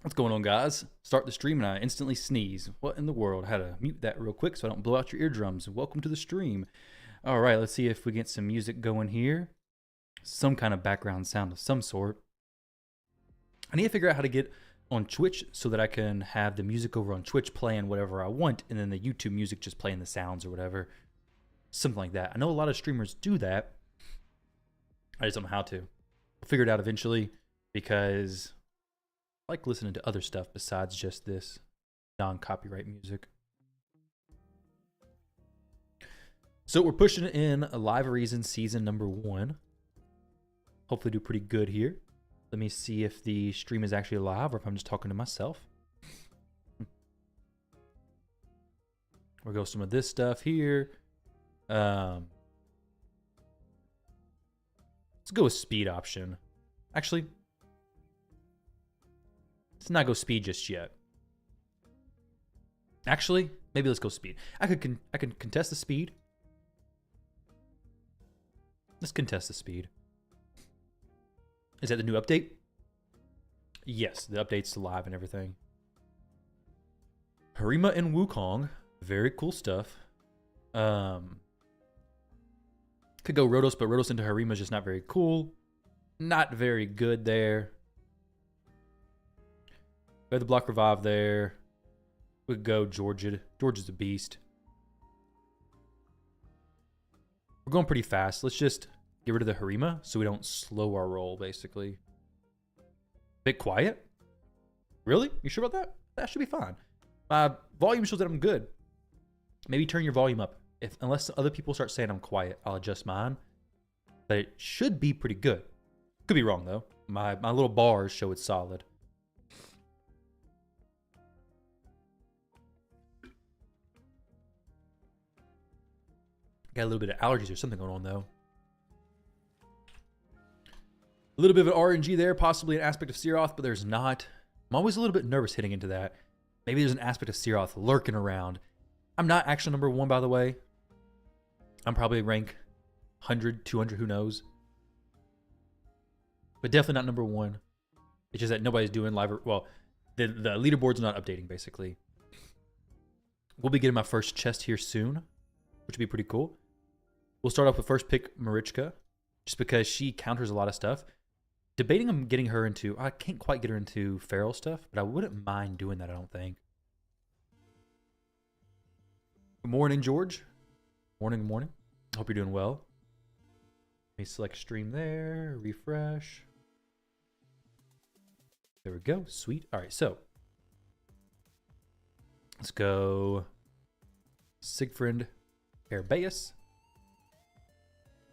What's going on, guys? Start the stream and I instantly sneeze. What in the world? I had to mute that real quick so I don't blow out your eardrums. Welcome to the stream. All right, let's see if we get some music going here. Some kind of background sound of some sort. I need to figure out how to get on Twitch so that I can have the music over on Twitch playing whatever I want and then the YouTube music just playing the sounds or whatever. Something like that. I know a lot of streamers do that. I just don't know how to. I'll figure it out eventually because I like listening to other stuff besides just this non-copyright music. So we're pushing in a Live Reason season number 1. Hopefully do pretty good here. Let me see if the stream is actually live or if I'm just talking to myself. We'll go some of this stuff here. Let's go with speed option. Actually, let's not go speed just yet. Actually, maybe let's go speed. I can contest the speed. Let's contest the speed. Is that the new update? Yes, the update's live and everything. Harima and Wukong, very cool stuff. Could go Rotos, but Rotos into Harima is just not very cool. Not very good there. We have the block revive there. We could go Georgia. Georgia's a beast. We're going pretty fast. Let's just get rid of the Harima so we don't slow our roll, basically. Bit quiet? Really? You sure about that? That should be fine. My volume shows that I'm good. Maybe turn your volume up. Unless other people start saying I'm quiet, I'll adjust mine. But it should be pretty good. Could be wrong, though. My little bars show it's solid. Got a little bit of allergies or something going on, though. A little bit of an RNG there, possibly an aspect of Searoth, but there's not. I'm always a little bit nervous hitting into that. Maybe there's an aspect of Searoth lurking around. I'm not actually number 1, by the way. I'm probably rank 100, 200, who knows. But definitely not number 1. It's just that nobody's doing live. Well, the leaderboard's not updating, basically. We'll be getting my first chest here soon, which would be pretty cool. We'll start off with first pick Marichka, just because she counters a lot of stuff. Debating on getting her into, I can't quite get her into feral stuff, but I wouldn't mind doing that, I don't think. Good morning, George. Morning, morning. Hope you're doing well. Let me select stream there, refresh. There we go, sweet. All right, so let's go Siegfried Herbaeus.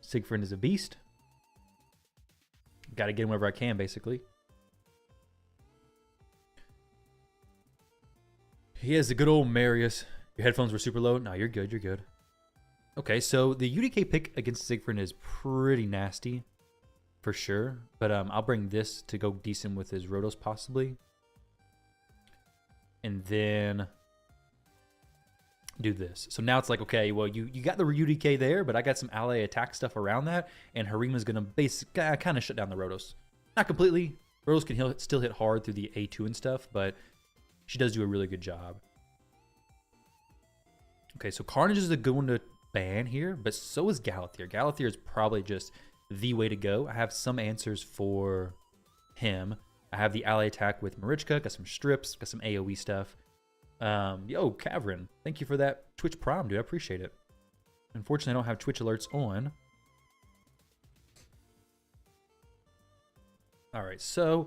Siegfried is a beast. Got to get him whenever I can, basically. He has the good old Marius. Your headphones were super low. No, you're good. You're good. Okay, so the UDK pick against Siegfried is pretty nasty, for sure. But I'll bring this to go decent with his Rotos, possibly. And then do this. So now it's like, okay, well, you got the UDK there, but I got some ally attack stuff around that, and Harima's going to basically kind of shut down the Rotos. Not completely. Rotos can still hit hard through the A2 and stuff, but she does do a really good job. Okay, so Carnage is a good one to ban here, but so is Galathier. Galathier is probably just the way to go. I have some answers for him. I have the ally attack with Marichka, got some strips, got some AoE stuff. Yo, Cavern, thank you for that Twitch Prime, dude. I appreciate it. Unfortunately, I don't have Twitch alerts on. All right, so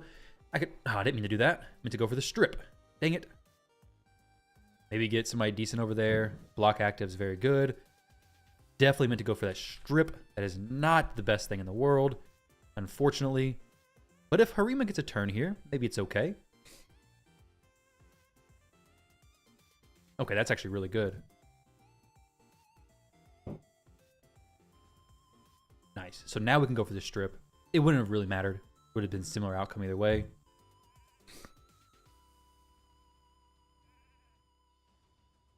I didn't mean to do that. I meant to go for the strip. Dang it. Maybe get somebody decent over there. Block active is very good. Definitely meant to go for that strip. That is not the best thing in the world, unfortunately. But if Harima gets a turn here, maybe it's okay. Okay, that's actually really good. Nice. So now we can go for the strip. It wouldn't have really mattered. Would have been similar outcome either way.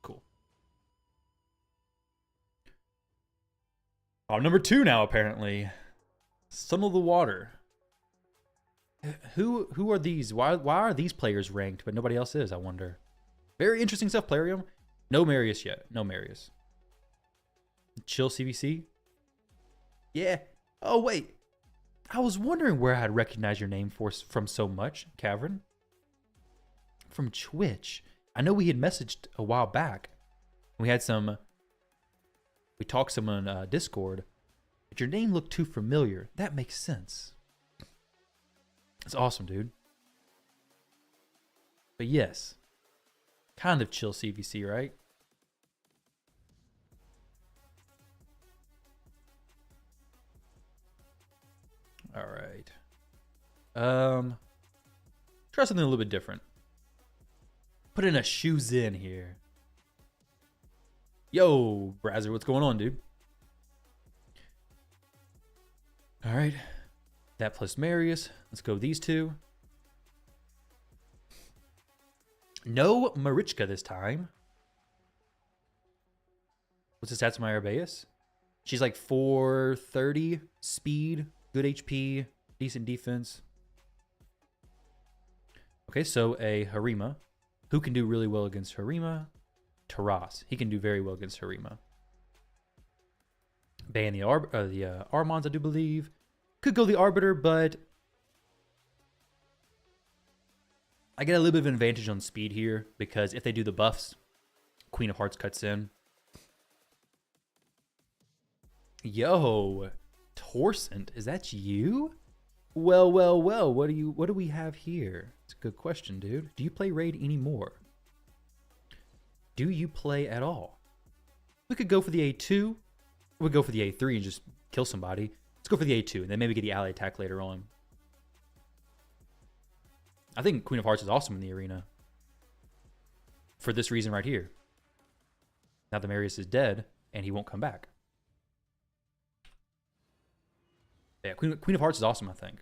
Cool. Oh, number 2 now, apparently. Son of the Water. Who are these? Why are these players ranked, but nobody else is, I wonder. Very interesting stuff, Plarium. No Marius yet. No Marius. Chill CvC. Yeah. Oh, wait. I was wondering where I'd recognize your name from so much, Cavern. From Twitch. I know we had messaged a while back. We talked some on Discord. But your name looked too familiar. That makes sense. That's awesome, dude. But yes. Kind of chill CvC, right? All right. Try something a little bit different. Put in a shoes in here. Yo, Brazzer, what's going on, dude? All right. That plus Marius. Let's go these two. No Marichka this time. What's the stats of my Arabeus? She's like 430 speed, good HP, decent defense. Okay, so a Harima. Who can do really well against Harima? Taras. He can do very well against Harima. Ban the Armons, I do believe. Could go the Arbiter, but I get a little bit of an advantage on speed here because if they do the buffs, Queen of Hearts cuts in. Yo, Torsent, is that you? Well, well, well, what do we have here? It's a good question, dude. Do you play Raid anymore? Do you play at all? We could go for the A2. We could go for the A3 and just kill somebody. Let's go for the A2 and then maybe get the ally attack later on. I think Queen of Hearts is awesome in the arena. For this reason right here. Now the Marius is dead and he won't come back. Yeah, Queen of Hearts is awesome, I think.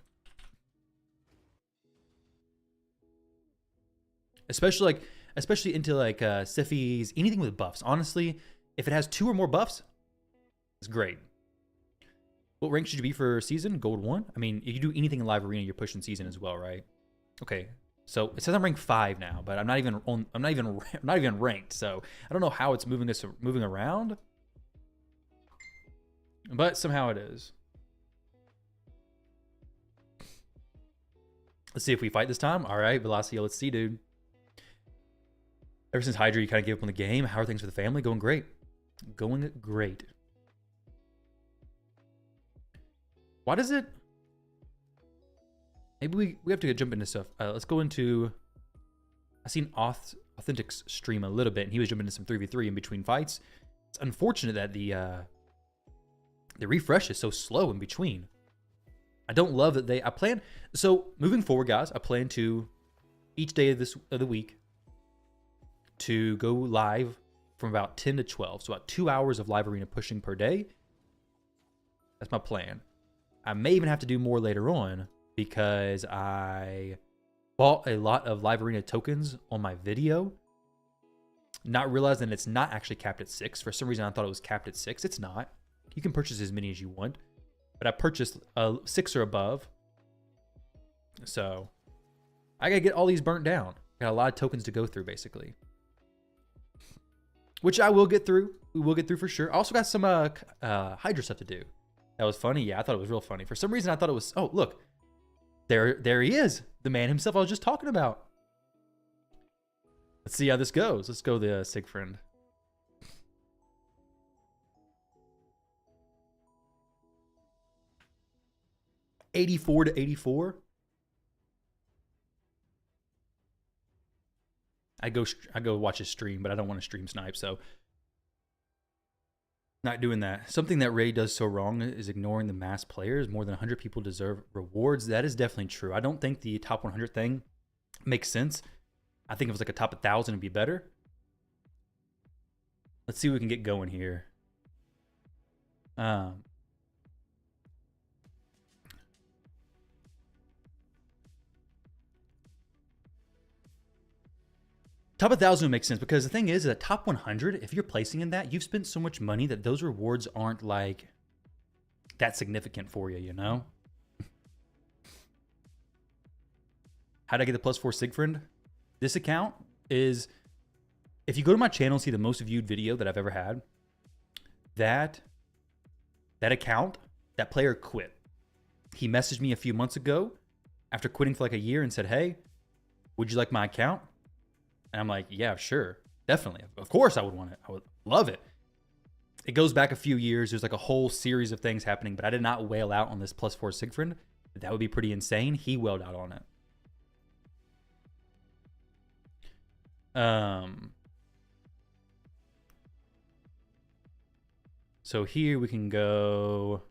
Especially into like Siphies, anything with buffs. Honestly, if it has 2 or more buffs, it's great. What rank should you be for season? Gold 1? I mean, if you do anything in live arena, you're pushing season as well, right? Okay. So it says I'm rank 5 now, but I'm not even ranked. So I don't know how it's moving around. But somehow it is. Let's see if we fight this time. All right, Velocio, let's see, dude. Ever since Hydra, you kind of gave up on the game. How are things for the family? Going great. Going great. Why does it... Maybe we have to jump into stuff. Let's go into... I've seen Authentic's stream a little bit, and he was jumping into some 3v3 in between fights. It's unfortunate that the refresh is so slow in between. I don't love that I plan... So, moving forward, guys, I plan to, each day of the week, to go live from about 10 to 12. So, about 2 hours of live arena pushing per day. That's my plan. I may even have to do more later on because I bought a lot of live arena tokens on my video, not realizing it's not actually capped at 6. For some reason, I thought it was capped at 6. It's not. You can purchase as many as you want. But I purchased 6 or above. So I gotta get all these burnt down. Got a lot of tokens to go through, basically. Which I will get through. We will get through for sure. I also got some Hydra stuff to do. That was funny. Yeah, I thought it was real funny. For some reason, I thought it was... Oh, look. There he is. The man himself I was just talking about. Let's see how this goes. Let's go the Sigfriend. $84 to $84. I go watch his stream, but I don't want to stream snipe, so not doing that. Something that Ray does so wrong is ignoring the mass players. More than 100 people deserve rewards. That is definitely true. I don't think the top 100 thing makes sense. I think if it was like a top 1,000, it'd be better. Let's see what we can get going here. Top 1,000 would make sense because the thing is that top 100, if you're placing in that, you've spent so much money that those rewards aren't like that significant for you, you know? How did I get the +4 Sigfriend? This account is, if you go to my channel and see the most viewed video that I've ever had, that account, that player quit. He messaged me a few months ago after quitting for like a year and said, hey, would you like my account? And I'm like, yeah, sure. Definitely. Of course I would want it. I would love it. It goes back a few years. There's like a whole series of things happening, but I did not whale out on this +4 Sigfriend. That would be pretty insane. He whaled out on it. So here we can go.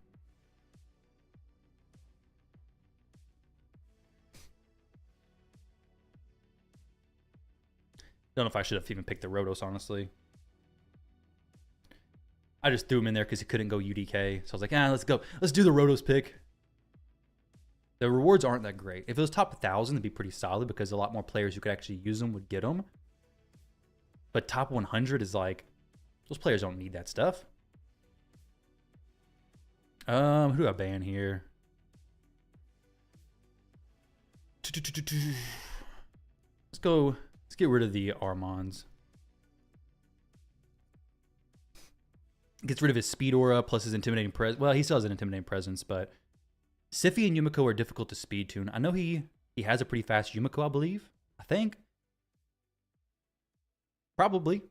Don't know if I should have even picked the Rotos, honestly. I just threw him in there because he couldn't go UDK. So I was like, let's go. Let's do the Rotos pick. The rewards aren't that great. If it was top 1,000, it'd be pretty solid because a lot more players who could actually use them would get them. But top 100 is like, those players don't need that stuff. Who do I ban here? Let's go. Let's get rid of the Armands. Gets rid of his speed aura plus his intimidating presence. Well, he still has an intimidating presence, but Siphi and Yumiko are difficult to speed tune. I know he has a pretty fast Yumiko, I believe. I think. Probably.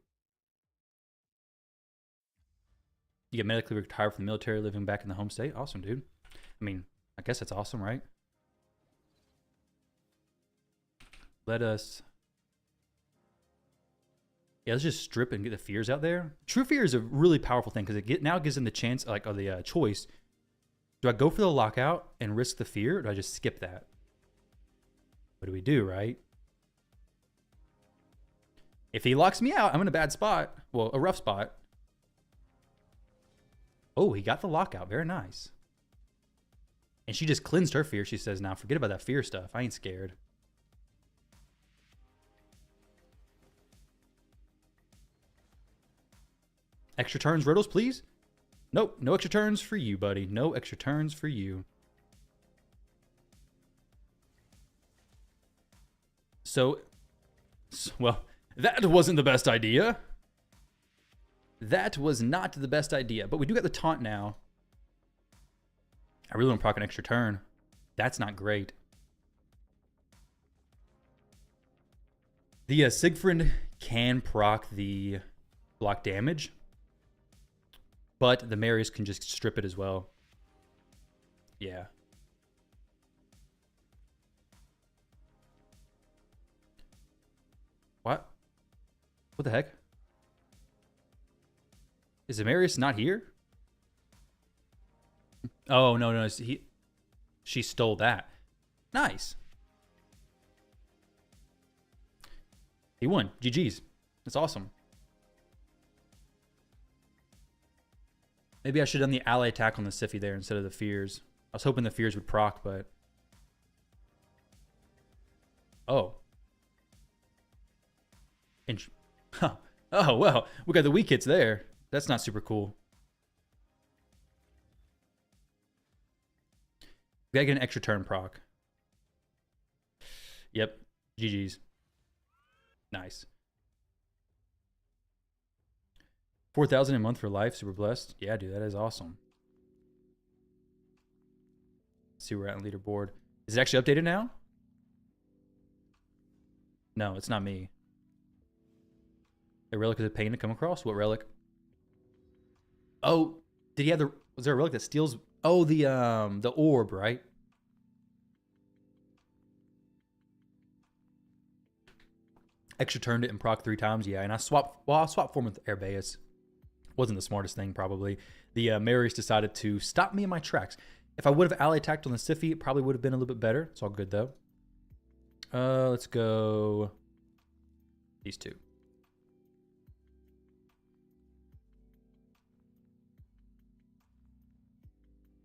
You get medically retired from the military, living back in the home state. Awesome, dude. I mean, I guess that's awesome, right? Let us... Yeah, let's just strip and get the fears out there. True fear is a really powerful thing because it now gives them the chance, like, or the choice. Do I go for the lockout and risk the fear, or do I just skip that? What do we do, right? If he locks me out, I'm in a bad spot. Well, a rough spot. Oh, he got the lockout. Very nice. And she just cleansed her fear. She says, now forget about that fear stuff. I ain't scared. Extra turns, Riddles, please. Nope, no extra turns for you, buddy. No extra turns for you. So, well, that wasn't the best idea. That was not the best idea, but we do get the taunt now. I really want to proc an extra turn. That's not great. The Sigfriend can proc the block damage, but the Marius can just strip it as well. Yeah. What? What the heck? Is Marius not here? Oh, no. She stole that. Nice. He won. GG's. That's awesome. Maybe I should have done the ally attack on the Siphi there instead of the fears. I was hoping the fears would proc, but... Oh. Huh. Oh, well. We got the weak hits there. That's not super cool. We gotta get an extra turn proc. Yep. GG's. Nice. 4,000 a month for life. Super blessed. Yeah, dude, that is awesome. Let's see where we're at on the leaderboard. Is it actually updated now? No, it's not me. A relic is a pain to come across. What relic? Oh, did he have the... Was there a relic that steals... Oh, the orb, right? Extra turned it and proc 3 times. Yeah, and I swapped form with Airbeus. Wasn't the smartest thing, probably. The Marius decided to stop me in my tracks. If I would have ally attacked on the Siphi, it probably would have been a little bit better. It's all good, though. Let's go... These two.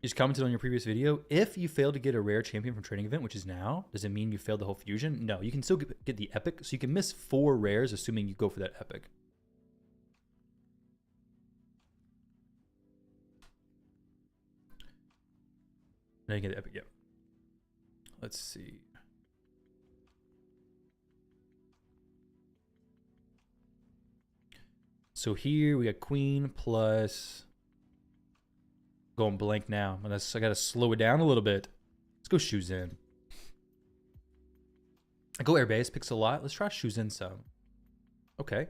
You just commented on your previous video. If you fail to get a rare champion from training event, which is now, does it mean you failed the whole fusion? No, you can still get the epic. So you can miss 4 rares, assuming you go for that epic. Now you get the epic, yeah. Let's see. So here we got queen plus... Going blank now. I got to slow it down a little bit. Let's go shoes in. I go airbase, picks a lot. Let's try shoes in some. Okay.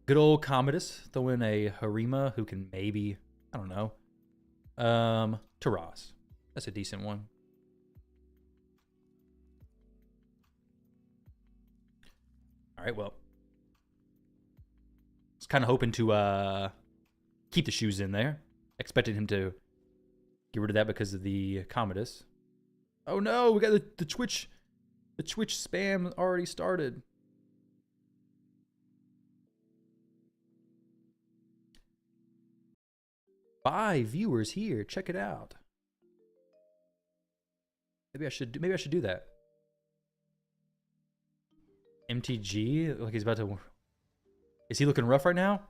Good old Commodus. Throw in a Harima who can maybe, I don't know. Taras. That's a decent one. All right, well. I was kind of hoping to keep the shoes in there. Expected him to get rid of that because of the Commodus. Oh no, we got the Twitch. The Twitch spam already started. Five viewers here. Check it out. Maybe I should do that. MTG, like he's about to. Is he looking rough right now?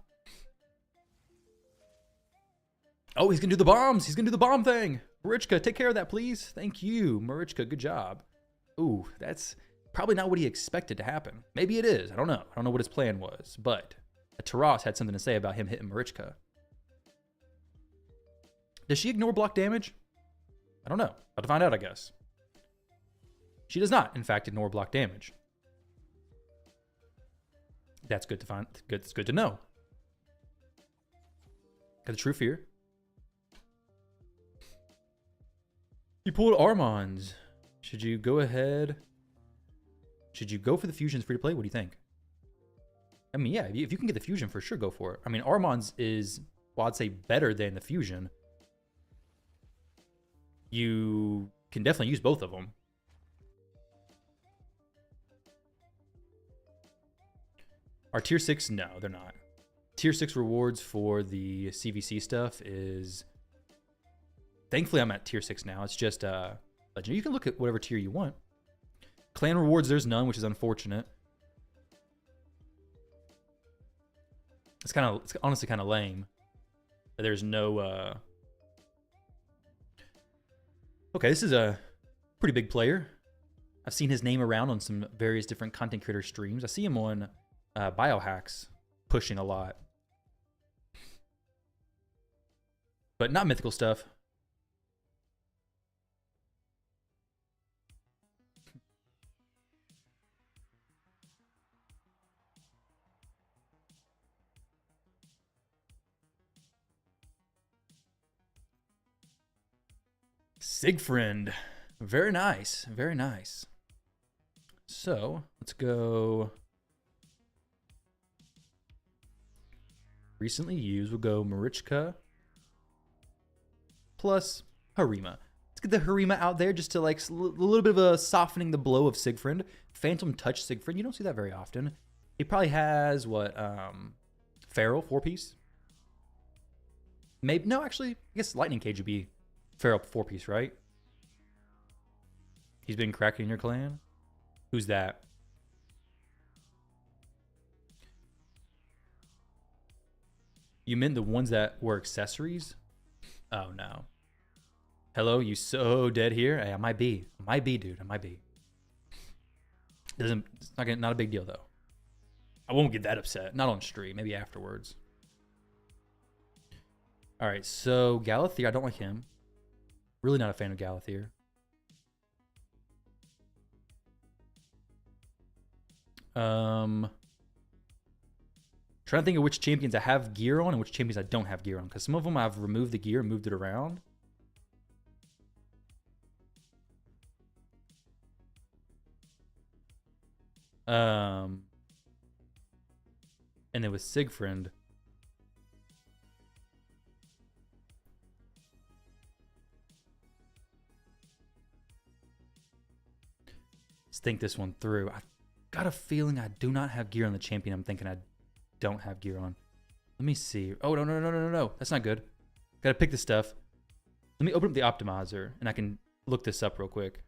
Oh, he's gonna do the bombs. He's gonna do the bomb thing. Marichka, take care of that, please. Thank you, Marichka. Good job. Ooh, that's probably not what he expected to happen. Maybe it is. I don't know. I don't know what his plan was, but Taras had something to say about him hitting Marichka. Does she ignore block damage? I don't know. I'll have to find out, I guess. She does not, in fact, ignore block damage. That's good to find. It's good to know. Got the True Fear. You pulled Armand's. Should you go ahead? Should you go for the fusions free to play? What do you think? I mean, yeah, if you can get the fusion, for sure, go for it. I mean, Armand's is, well, I'd say better than the fusion. You can definitely use both of them. Our tier 6, no, they're not. Tier 6 rewards for the CvC stuff is... Thankfully, I'm at tier 6 now. It's just Legend. You can look at whatever tier you want. Clan rewards, there's none, which is unfortunate. It's honestly kind of lame that there's no... Okay, this is a pretty big player. I've seen his name around on some various different content creator streams. I see him on Biohacks pushing a lot. But not mythical stuff. Siegfried. Very nice. Very nice. So, let's go. Recently used. We'll go Marichka plus Harima. Let's get the Harima out there just to like a little bit of a softening the blow of Siegfried. Phantom Touch Siegfried. You don't see that very often. He probably has what? Feral 4-piece? Maybe. No, actually, I guess Lightning Cage would be Feral 4-piece, right? He's been cracking your clan? Who's that? You meant the ones that were accessories? Oh, no. Hello, you so dead here? Hey, I might be. I might be, dude. I might be. It's not a big deal, though. I won't get that upset. Not on stream. Maybe afterwards. All right, so Galathier, I don't like him. Really not a fan of Galathier. Trying to think of which champions I have gear on and which champions I don't have gear on. Because some of them I've removed the gear and moved it around. And then with Siegfried. Let's think this one through. I got a feeling I do not have gear on the champion I'm thinking I don't have gear on. Let me see. Oh, no. That's not good. Got to pick the stuff. Let me open up the optimizer and I can look this up real quick.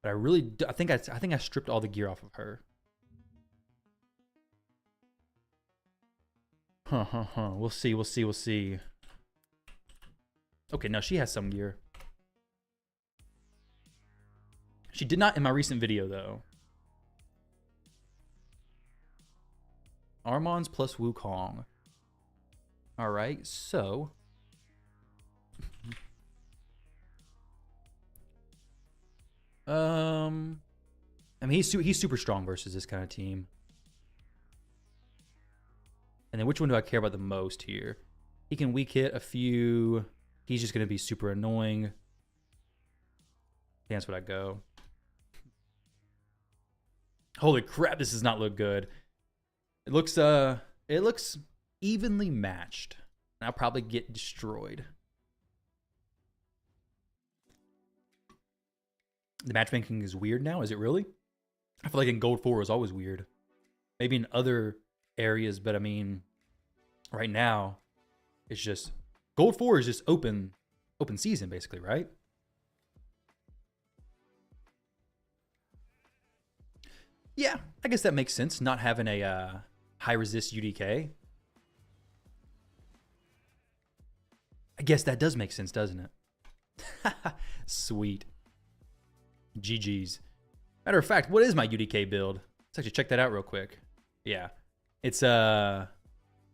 But I think I stripped all the gear off of her. We'll see. Okay, no, she has some gear. She did not in my recent video, though. Armons plus Wukong. All right, so I mean he's super strong versus this kind of team. And then which one do I care about the most here? He can weak hit a few. He's just going to be super annoying. I think that's what I go. Holy crap, this does not look good. It looks evenly matched. And I'll probably get destroyed. The matchmaking is weird now, is it really? I feel like in Gold 4 it was always weird. Maybe in other areas, but I mean, right now, it's just Gold 4 is just open season basically, right? Yeah, I guess that makes sense. Not having a high resist UDK. I guess that does make sense, doesn't it? Sweet. GG's. Matter of fact, what is my UDK build? Let's actually check that out real quick. Yeah. It's not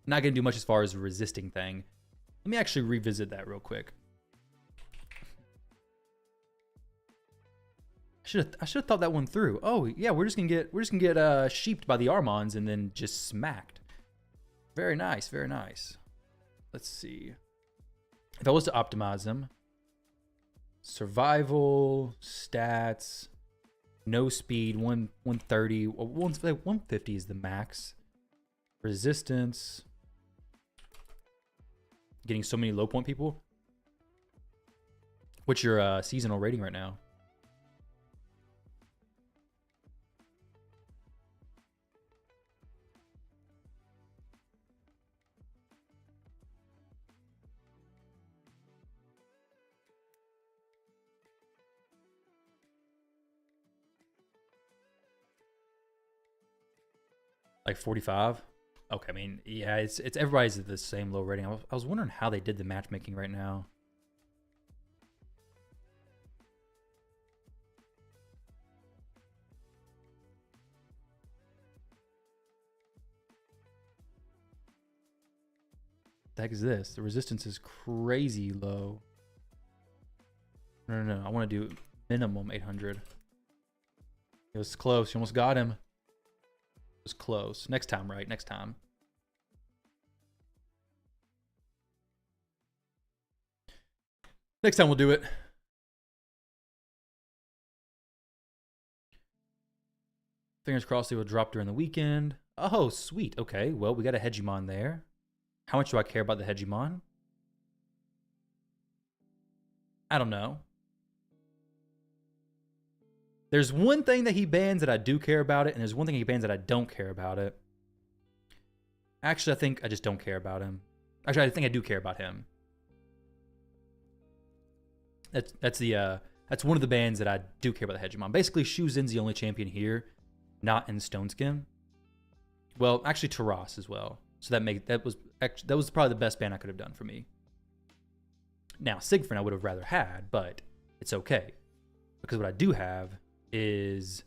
gonna do much as far as a resisting thing. Let me actually revisit that real quick. I should have thought that one through. Oh yeah, we're just gonna get sheeped by the Armons and then just smacked. Very nice, very nice. Let's see. If I was to optimize them, survival, stats, no speed, 130, 150 is the max. Resistance. Getting so many low point people. What's your seasonal rating right now? Like 45? Okay, I mean, yeah, it's everybody's at the same low rating. I was wondering how they did the matchmaking right now. The heck is this? The resistance is crazy low. No. I want to do minimum 800. It was close. You almost got him. It was close. Next time, right? Next time. Next time we'll do it. Fingers crossed they will drop during the weekend. Oh, sweet. Okay, well, we got a Hegemon there. How much do I care about the Hegemon? I don't know. There's one thing that he bans that I do care about it, and there's one thing he bans that I don't care about it. Actually, I think I just don't care about him. Actually, I think I do care about him. That's one of the bans that I do care about the Hegemon. Basically, Shuzin's the only champion here, not in Stoneskin. Well, actually, Taras as well. So that was probably the best ban I could have done for me. Now, Siegfried I would have rather had, but it's okay. Because what I do have is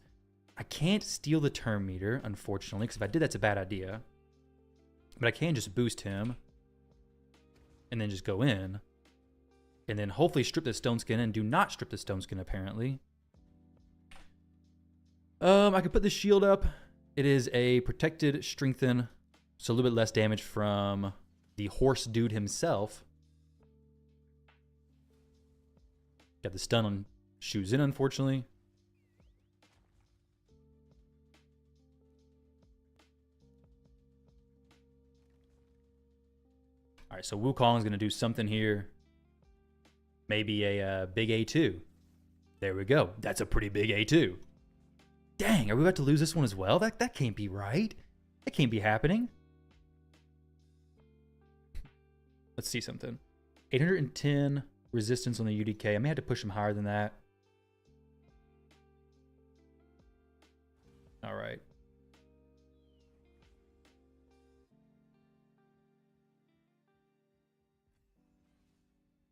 I can't steal the turn meter, unfortunately, because if I did, that's a bad idea. But I can just boost him and then just go in. And then hopefully strip the Stone Skin and do not strip the Stone Skin, apparently. I could put the shield up. It is a protected strengthen, so a little bit less damage from the horse dude himself. Got the stun on Shuzin, unfortunately. All right, so Wukong is going to do something here. Maybe a big A2. There we go. That's a pretty big A2. Dang, are we about to lose this one as well? That can't be right. That can't be happening. Let's see something. 810 resistance on the UDK. I may have to push him higher than that. All right.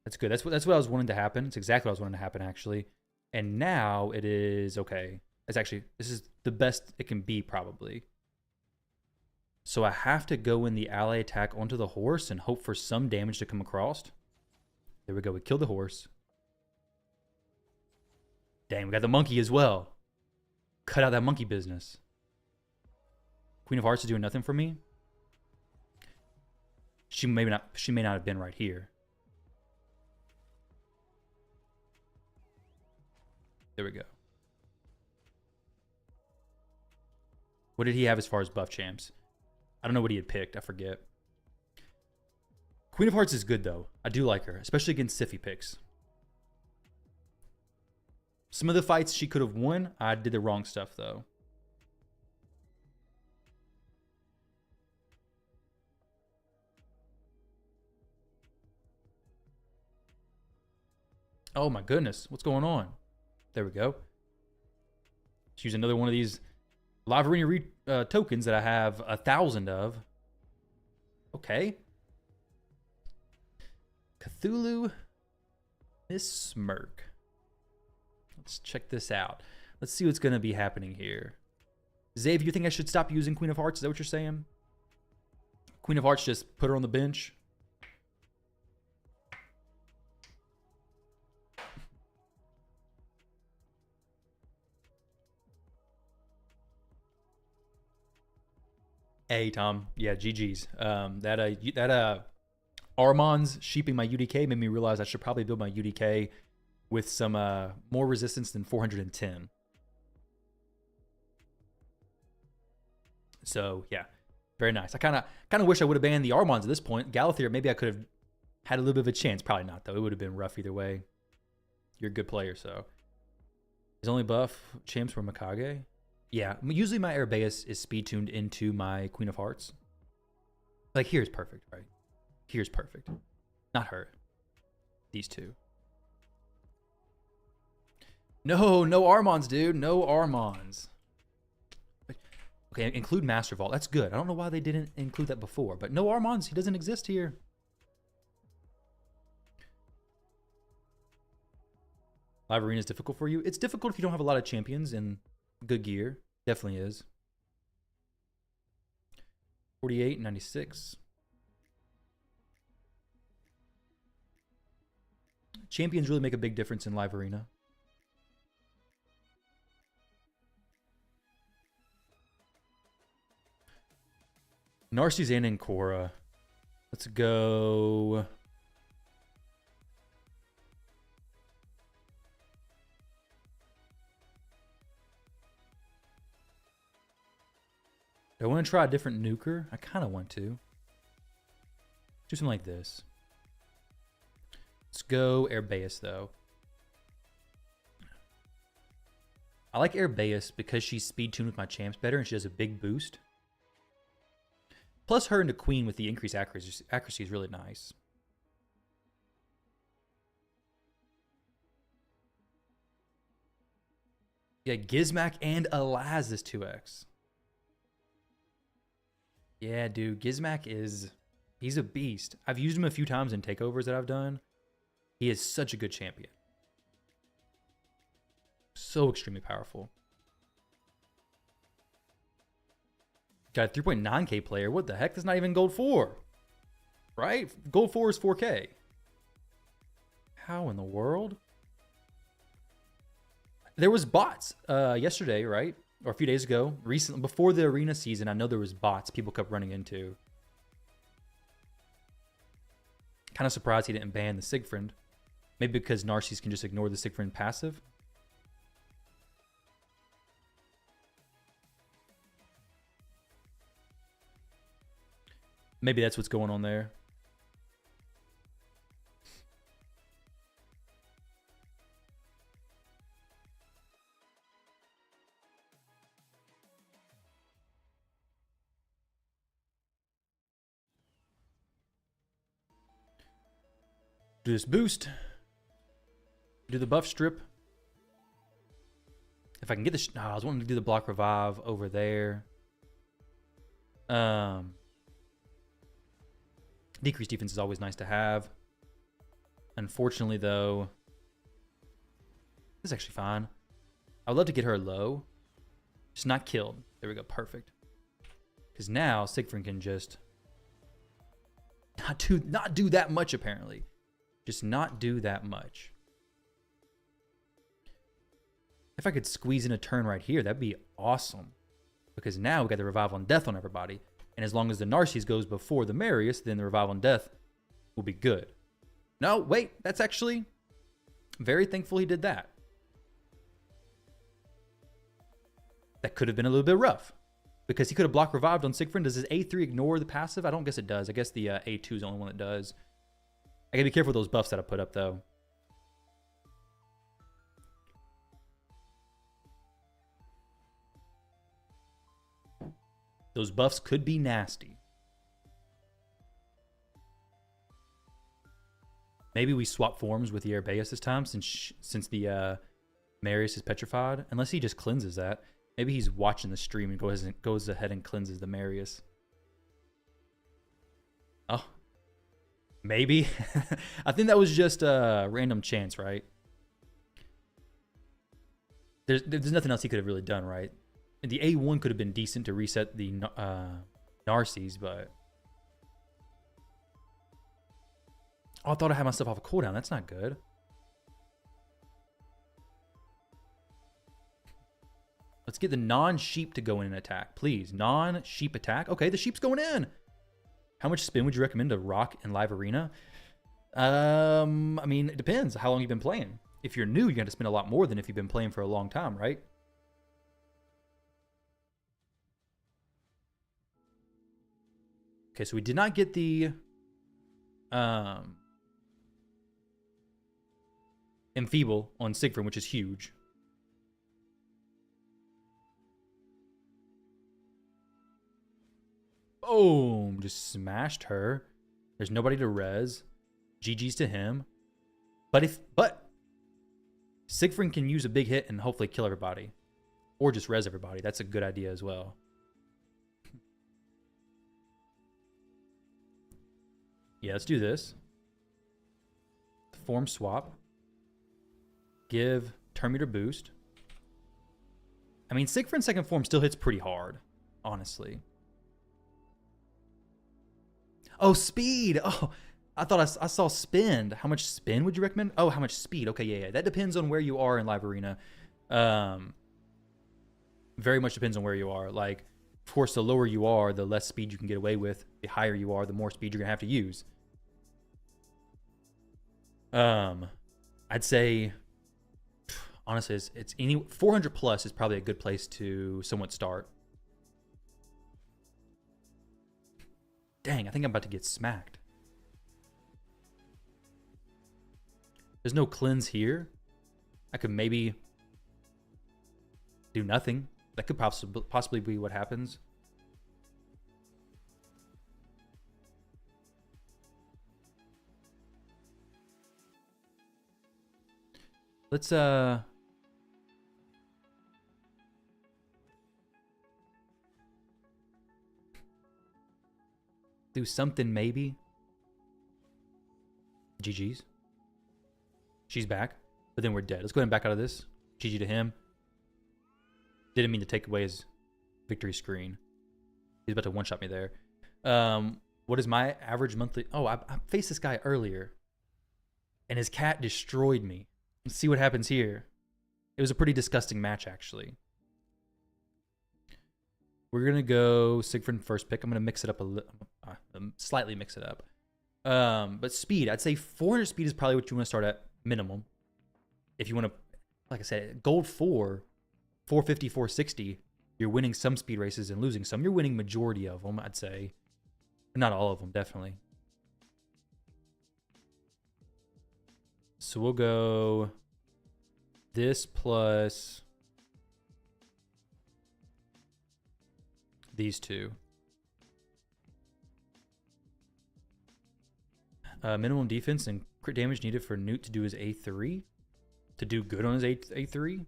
That's good. That's what I was wanting to happen. It's exactly what I was wanting to happen, actually. And now it is okay. This is the best it can be, probably. So I have to go in the ally attack onto the horse and hope for some damage to come across. There we go. We killed the horse. Dang, we got the monkey as well. Cut out that monkey business. Queen of Hearts is doing nothing for me. She may not have been right here. There we go. What did he have as far as buff champs? I don't know what he had picked. I forget. Queen of Hearts is good, though. I do like her, especially against Siffy picks. Some of the fights she could have won, I did the wrong stuff, though. Oh, my goodness. What's going on? There we go. Let's use another one of these Live Arena tokens that I have 1,000 of. Okay. Cthulhu Miss Smirk. Let's check this out. Let's see what's going to be happening here. Zave, you think I should stop using Queen of Hearts? Is that what you're saying? Queen of Hearts, just put her on the bench? Hey, Tom. Yeah, GG's. That Armand's sheeping my UDK made me realize I should probably build my UDK with some more resistance than 410. So yeah, very nice. I kind of wish I would have banned the Armands at this point. Galathier, maybe I could have had a little bit of a chance. Probably not though. It would have been rough either way. You're a good player, so. His only buff champs were Mikage. Yeah, usually my Arabeus is speed tuned into my Queen of Hearts. Like here's perfect, right? Here's perfect. Not her. These two. No Armands, dude. No Armands. Okay, include Master Vault. That's good. I don't know why they didn't include that before, but no Armands. He doesn't exist here. Live Arena is difficult for you. It's difficult if you don't have a lot of champions and good gear. Definitely is. 48, 96. Champions really make a big difference in Live Arena. Narcissus and Cora. Let's go. Do I want to try a different nuker? I kind of want to. Do something like this. Let's go Arabeus, though. I like Arabeus because she's speed tuned with my champs better and she does a big boost. Plus her into Queen with the increased accuracy is really nice. Yeah, Gizmac and Alaz is 2x. Yeah, dude, Gizmac he's a beast. I've used him a few times in takeovers that I've done. He is such a good champion. So extremely powerful. Got a 3.9k player. What the heck? That's not even gold 4. Right? Gold 4 is 4k. How in the world? There was bots yesterday, right? Or a few days ago. Recently, before the arena season, I know there was bots people kept running into. Kind of surprised he didn't ban the Siegfried. Maybe because Narcissus can just ignore the Siegfried passive. Maybe that's what's going on there. Do this boost. Do the buff strip. If I can get this, no, I was wanting to do the block revive over there. Decreased defense is always nice to have. Unfortunately, though, this is actually fine. I would love to get her low. Just not killed. There we go. Perfect. Because now Siegfried can just not do that much, apparently. Just not do that much. If I could squeeze in a turn right here, that'd be awesome. Because now we got the Revive on Death on everybody. And as long as the Narses goes before the Marius, then the Revive on Death will be good. No, wait, that's actually... Very thankful he did that. That could have been a little bit rough. Because he could have block revived on Siegfried. Does his A3 ignore the passive? I don't guess it does. I guess the A2 is the only one that does. I gotta be careful with those buffs that I put up, though. Those buffs could be nasty. Maybe we swap forms with the Erebeus this time since the Marius is petrified. Unless he just cleanses that. Maybe he's watching the stream and goes ahead and cleanses the Marius. Oh. Maybe. I think that was just a random chance, right? There's nothing else he could have really done, right? And the A1 could have been decent to reset the Narses, but... Oh, I thought I had myself off a cooldown. That's not good. Let's get the non-sheep to go in and attack, please. Non-sheep attack. Okay, the sheep's going in. How much spin would you recommend to rock in live arena? I mean, it depends how long you've been playing. If you're new, you're going to spend a lot more than if you've been playing for a long time, right? Okay, so we did not get the Enfeeble on Siegfried, which is huge. Boom! Just smashed her. There's nobody to res. GG's to him. But Siegfried can use a big hit and hopefully kill everybody. Or just res everybody. That's a good idea as well. Yeah, let's do this. Form swap. Give turn meter boost. I mean, Siegfried's second form still hits pretty hard, honestly. Oh, speed. Oh, I thought I saw spin. How much spin would you recommend? Oh, how much speed? Okay, yeah. That depends on where you are in live arena. Very much depends on where you are. Like, of course, the lower you are, the less speed you can get away with. The higher you are, the more speed you're gonna have to use. I'd say, honestly, it's any 400 plus is probably a good place to somewhat start. Dang, I think I'm about to get smacked. There's no cleanse here. I could maybe do nothing. That could possibly be what happens. Let's do something maybe. GG's. She's back, but then we're dead. Let's go ahead and back out of this. GG to him. Didn't mean to take away his victory screen. He's about to one-shot me there. What is my average monthly? Oh, I faced this guy earlier, and his cat destroyed me. Let's see what happens here. It was a pretty disgusting match, actually. We're going to go Siegfried first pick. I'm going to mix it up slightly mix it up. But speed, I'd say 400 speed is probably what you want to start at minimum. If you want to, like I said, gold 4, 450, 460, you're winning some speed races and losing some. You're winning majority of them, I'd say. Not all of them, definitely. So we'll go this plus these two. Minimum defense and crit damage needed for Newt to do his A3. To do good on his A3.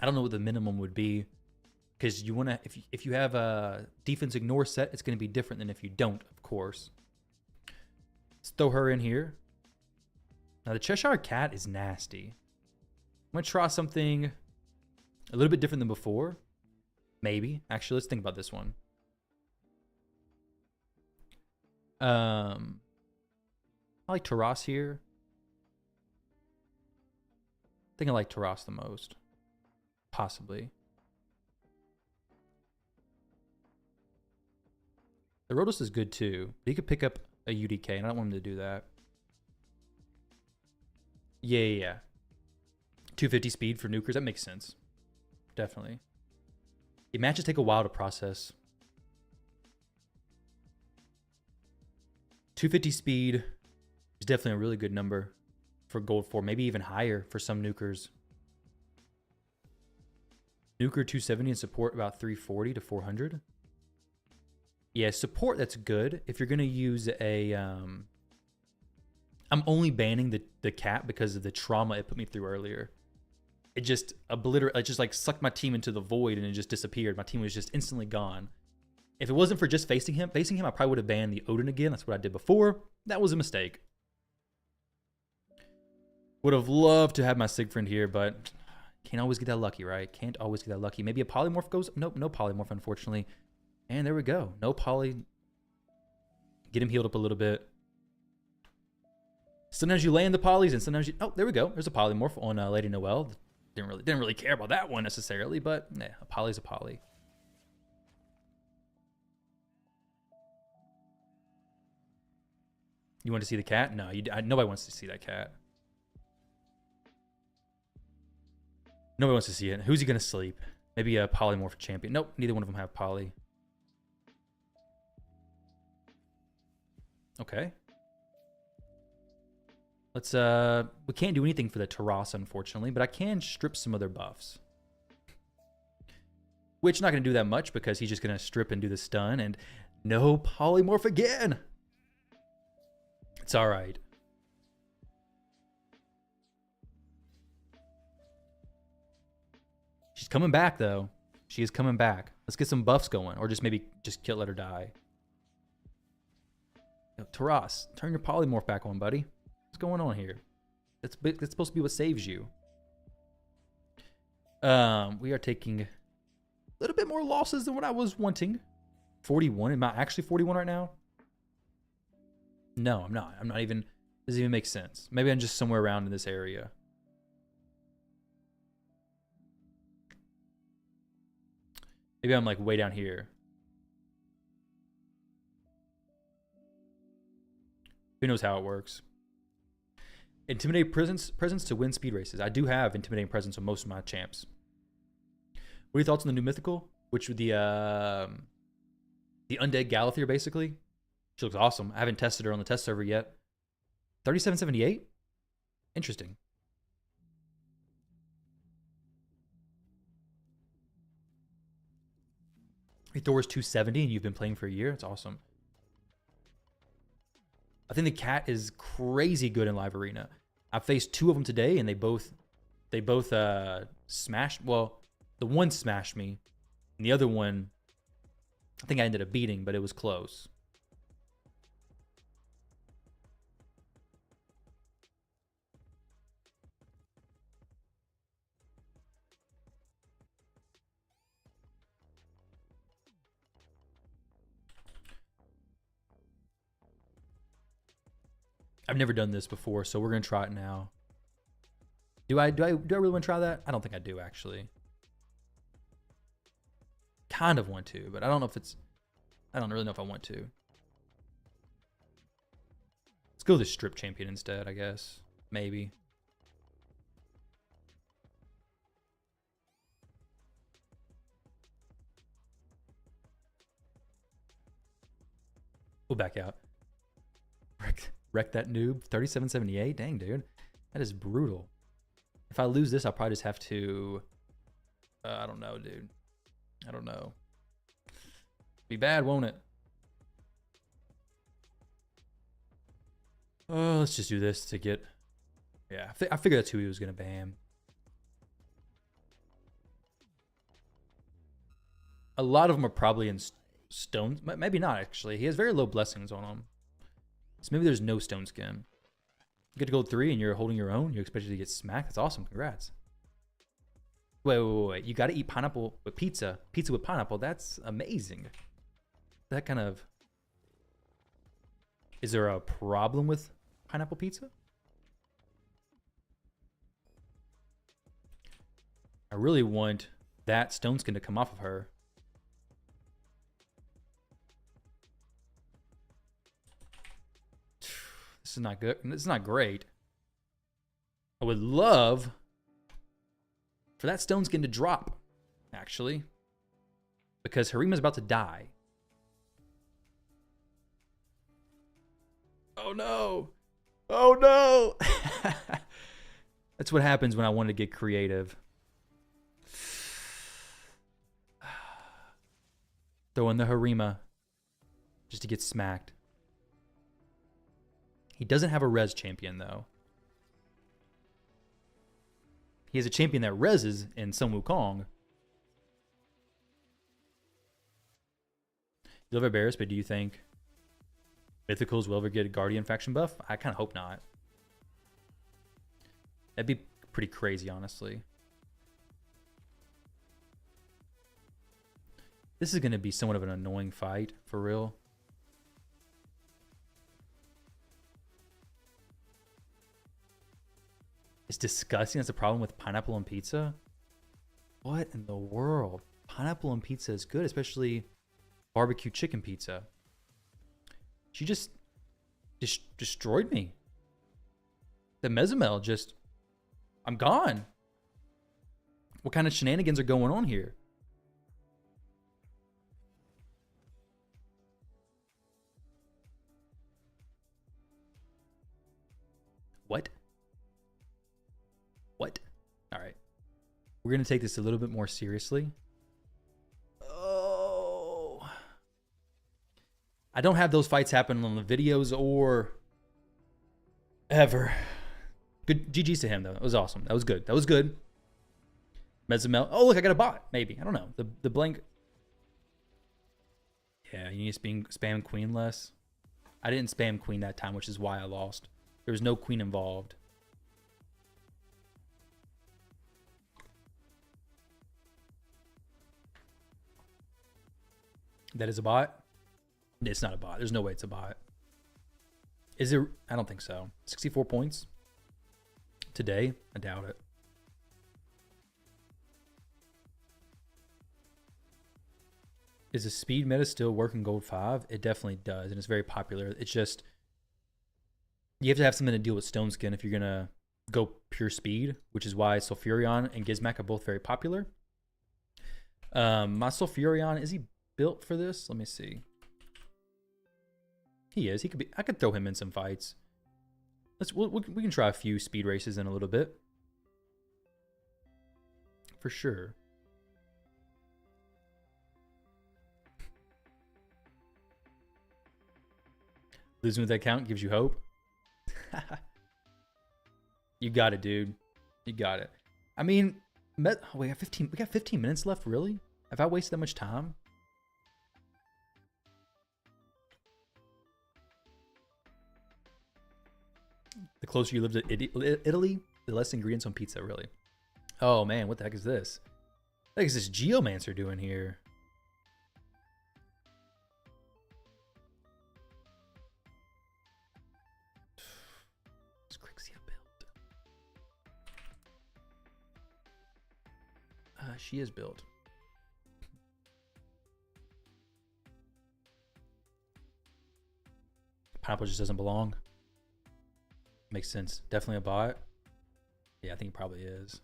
I don't know what the minimum would be. Because you want to, if you have a defense ignore set, it's going to be different than if you don't, of course. Let's throw her in here. Now, the Cheshire Cat is nasty. I'm going to try something a little bit different than before. Maybe. Actually, let's think about this one. I like Taras here. I think I like Taras the most. Possibly. The Rotos is good too. He could pick up a UDK, and I don't want him to do that. Yeah. 250 speed for nukers. That makes sense. Definitely. The matches take a while to process. 250 speed is definitely a really good number for gold 4. Maybe even higher for some nukers. Nuker 270 and support about 340 to 400. Yeah, support, that's good. If you're going to use a... I'm only banning the cat because of the trauma it put me through earlier. It just obliterated, it just like sucked my team into the void and it just disappeared. My team was just instantly gone. If it wasn't for just facing him, I probably would have banned the Odin again. That's what I did before. That was a mistake. Would have loved to have my Sigfriend here, but can't always get that lucky, right? Can't always get that lucky. Maybe a polymorph goes... Nope, no polymorph, unfortunately. And there we go. No poly. Get him healed up a little bit. Sometimes you land the polys, and sometimes you... Oh, there we go. There's a polymorph on Lady Noelle. Didn't really care about that one necessarily, but yeah, a poly's a poly. You want to see the cat? No, nobody wants to see that cat. Nobody wants to see it. Who's he going to sleep? Maybe a polymorph champion. Nope, neither one of them have poly. Okay. Let's, we can't do anything for the Taras, unfortunately, but I can strip some other buffs. Which, not going to do that much because he's just going to strip and do the stun, and no polymorph again! It's alright. She's coming back, though. She is coming back. Let's get some buffs going, or just maybe just let her die. Yo, Taras, turn your polymorph back on, buddy. What's going on here? That's supposed to be what saves you. We are taking a little bit more losses than what I was wanting. 41. Am I actually 41 right now? No, I'm not. I'm not even... Doesn't even make sense. Maybe I'm just somewhere around in this area. Maybe I'm like way down here. Who knows how it works? Intimidate presence to win speed races. I do have intimidating presence on most of my champs. What are your thoughts on the new mythical? Which would the undead Galathier, basically. She looks awesome. I haven't tested her on the test server yet. 3778? Interesting. Thor's 270 and you've been playing for a year? It's awesome. I think the cat is crazy good in live arena. I faced 2 of them today, and they both smashed. Well, the one smashed me, and the other one, I think I ended up beating, but it was close. I've never done this before, so we're gonna try it now. Do I really want to try that? I don't think I do, actually. Kind of want to, but I don't know if it's... I don't really know if I want to. Let's go with the strip champion instead, I guess. Maybe. We'll back out. Wreck that noob. 3778? Dang, dude. That is brutal. If I lose this, I'll probably just have to... I don't know, dude. I don't know. Be bad, won't it? Oh, let's just do this to get... Yeah, I figured that's who he was going to ban. A lot of them are probably in stones. Maybe not, actually. He has very low blessings on him. So maybe there's no stone skin. You get to gold 3 and you're holding your own. You're expected to get smacked. That's awesome. Congrats. Wait. You got to eat pineapple with pizza. Pizza with pineapple. That's amazing. That kind of... Is there a problem with pineapple pizza? I really want that stone skin to come off of her. This is not good. This is not great. I would love for that stone skin to drop, actually, because Harima's about to die. Oh no! Oh no! That's what happens when I want to get creative. Throw in the Harima just to get smacked. He doesn't have a res champion, though. He has a champion that reses in Sun Wukong. You love Embarrassed, but do you think Mythicals will ever get a Guardian faction buff? I kind of hope not. That'd be pretty crazy, honestly. This is going to be somewhat of an annoying fight, for real. It's disgusting. That's the problem with pineapple on pizza. What in the world? Pineapple on pizza is good, especially barbecue chicken pizza. She just destroyed me. The Mezumel just... I'm gone. What kind of shenanigans are going on here? What? What? All right. We're going to take this a little bit more seriously. Oh. I don't have those fights happen on the videos or ever. Good GG's to him, though. That was awesome. That was good. That was good. Mezumel. Oh, look, I got a bot. Maybe. I don't know. The blank. Yeah, you need to spam queen less. I didn't spam queen that time, which is why I lost. There was no queen involved. That is a bot? It's not a bot. There's no way it's a bot. Is it? I don't think so. 64 points today? I doubt it. Is the speed meta still work in Gold 5? It definitely does, and it's very popular. It's just, you have to have something to deal with Stone Skin if you're going to go pure speed, which is why Sulfurion and Gizmak are both very popular. My Sulfurion, is he built for this? Let me see. He is. He could be. I could throw him in some fights. We can try a few speed races in a little bit. For sure. Losing with that count gives you hope. You got it, dude. You got it. I mean, we got 15 minutes left, really? Have I wasted that much time? The closer you live to Italy, the less ingredients on pizza, really. Oh man, what the heck is this? What the heck is this Geomancer doing here? What's Crixia built? She is built. Pineapple just doesn't belong. Makes sense. Definitely a bot. Yeah, I think it probably is.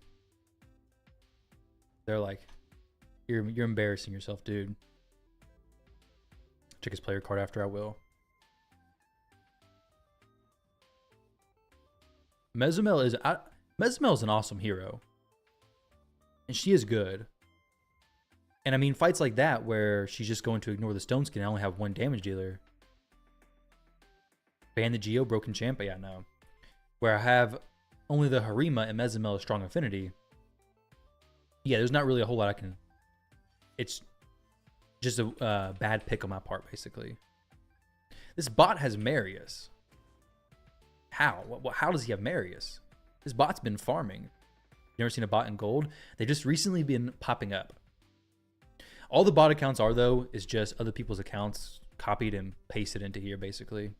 They're like, you're embarrassing yourself, dude. Check his player card after I will. Mezumel is an awesome hero. And she is good. And I mean, fights like that where she's just going to ignore the Stone Skin and only have one damage dealer. Ban the Geo, broken champ, but yeah, no. Where I have only the Harima and Mezumel strong affinity. Yeah, there's not really a whole lot I can... It's just a bad pick on my part, basically. This bot has Marius. How? How does he have Marius? This bot's been farming. You never seen a bot in gold? They've just recently been popping up. All the bot accounts are, though, is just other people's accounts copied and pasted into here, basically.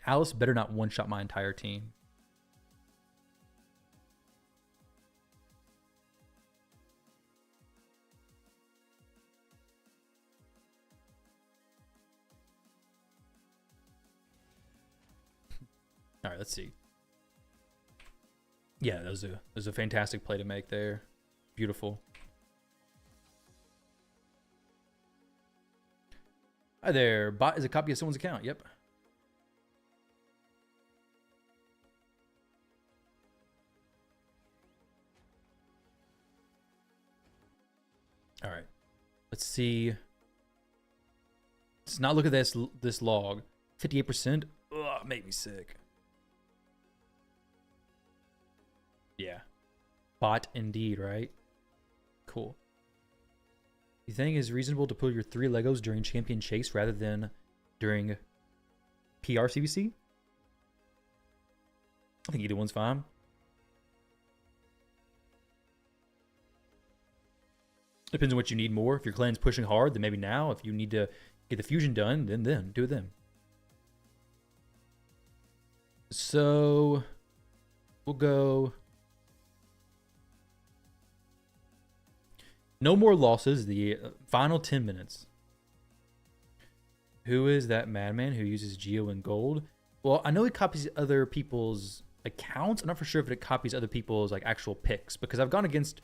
Alice better not one-shot my entire team. All right, let's see. Yeah, that was a fantastic play to make there. Beautiful. Hi there. Bot is a copy of someone's account. Yep. All right. Let's see. Let's not look at this log. 58%. Ugh, make me sick. Yeah. Bot indeed, right? Cool. You think it's reasonable to pull your 3 Legos during Champion Chase rather than during PR CvC? I think either one's fine. Depends on what you need more. If your clan's pushing hard, then maybe now. If you need to get the fusion done, then do it then. So we'll go. No more losses. The final 10 minutes. Who is that madman who uses Geo and gold? Well, I know it copies other people's accounts. I'm not for sure if it copies other people's like actual picks, because I've gone against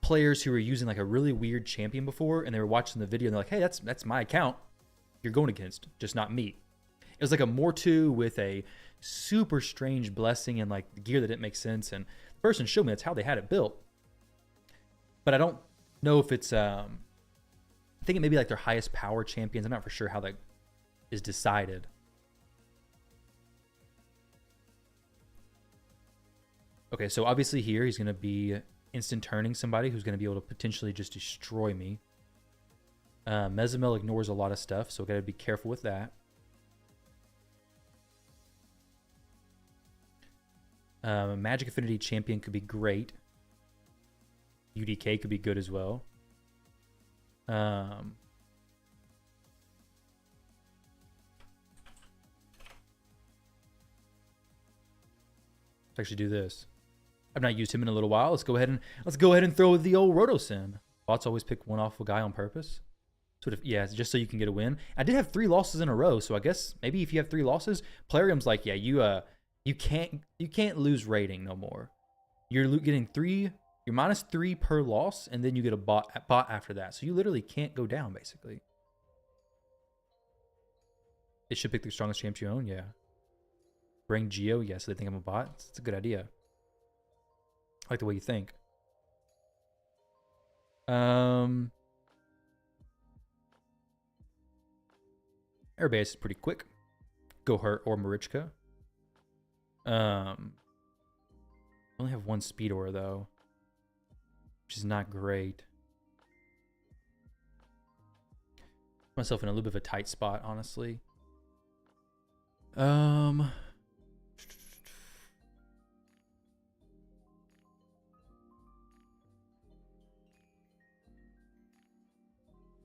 players who were using like a really weird champion before, and they were watching the video and they're like, hey, that's my account you're going against, just not me. It was like a Mortu with a super strange blessing and like gear that didn't make sense, and the person showed me that's how they had it built. But I don't know if it's I think it may be like their highest power champions. I'm not for sure how that is decided. Okay, so obviously here he's going to be instant turning somebody who's going to be able to potentially just destroy me. Mezamel ignores a lot of stuff, so got to be careful with that. Magic Affinity champion could be great. UDK could be good as well. Let's actually do this. I've not used him in a little while. Let's go ahead and throw the old Rotos in. Bots always pick one awful guy on purpose. Sort of, yeah, just so you can get a win. I did have 3 losses in a row, so I guess maybe if you have 3 losses, Plarium's like, yeah, you can't lose rating no more. You're getting 3. You're -3 per loss, and then you get a bot after that. So you literally can't go down, basically. It should pick the strongest champ you own, yeah. Bring Geo, yeah, so they think I'm a bot. It's a good idea. I like the way you think. Airbase is pretty quick. Go Hurt or Marichka. Only have 1 speed aura though, which is not great. Myself in a little bit of a tight spot, honestly.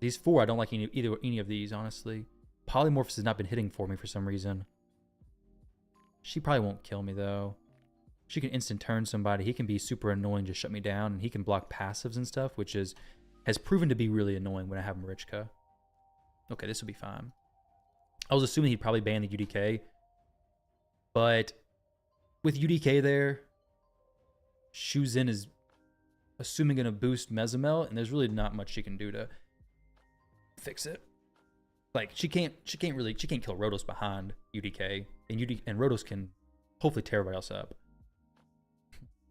These 4, I don't like any of these, honestly. Polymorphs has not been hitting for me for some reason. She probably won't kill me, though. She can instant turn somebody. He can be super annoying, just shut me down, and he can block passives and stuff, which has proven to be really annoying when I have Marichka. Okay, this will be fine. I was assuming he'd probably ban the UDK, but with UDK there, Shuzin is assuming going to boost Mezamel, and there's really not much she can do to fix it. Like she can't kill Rotos behind UDK, and Rotos can hopefully tear everybody else up.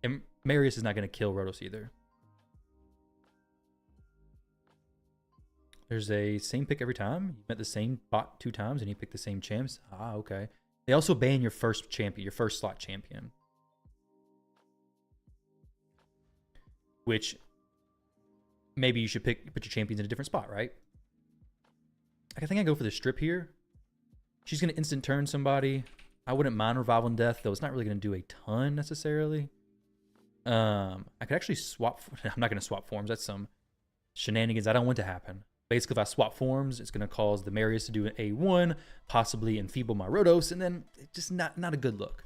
And Marius is not going to kill Rotos either. There's a same pick every time. You met the same bot 2 times and you pick the same champs. Ah, okay. They also ban your first champion, your first slot champion. Which maybe you should put your champions in a different spot, right? I think I go for the strip here. She's going to instant turn somebody. I wouldn't mind Revival and Death, though it's not really going to do a ton necessarily. I could actually swap. I'm not going to swap forms. That's some shenanigans I don't want to happen. Basically, if I swap forms, it's going to cause the Marius to do an A1, possibly enfeeble my Rhodos, and then it's just not a good look.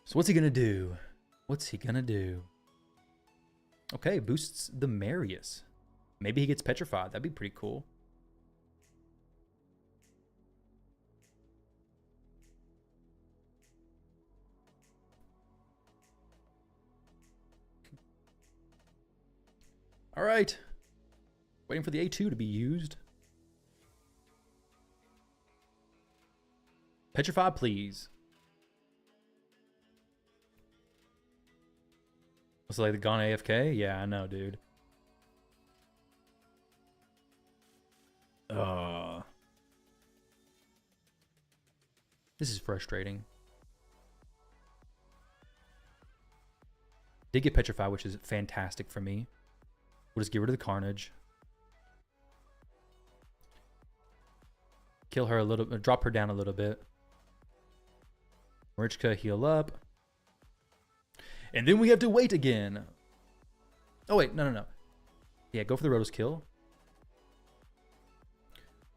So what's he going to do? What's he going to do? Okay, boosts the Marius. Maybe he gets petrified. That'd be pretty cool. All right. Waiting for the A2 to be used. Petrify, please. Was it like the gone AFK? Yeah, I know, dude. This is frustrating. Did get petrified, which is fantastic for me. We'll just get rid of the carnage. Kill her a little, drop her down a little bit. Marichka, heal up. And then we have to wait again. Oh, wait, no. Yeah, go for the Rhodos kill.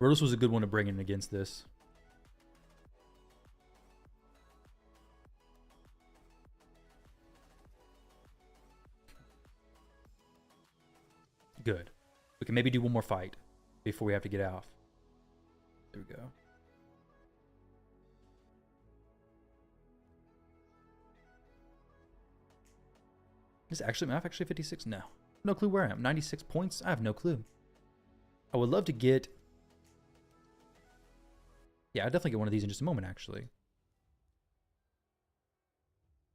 Rhodos was a good one to bring in against this. Good. We can maybe do one more fight before we have to get off. There we go. Is actually math actually 56? No. No clue where I am. 96 points? I have no clue. I would love to get... Yeah, I'll definitely get one of these in just a moment, actually.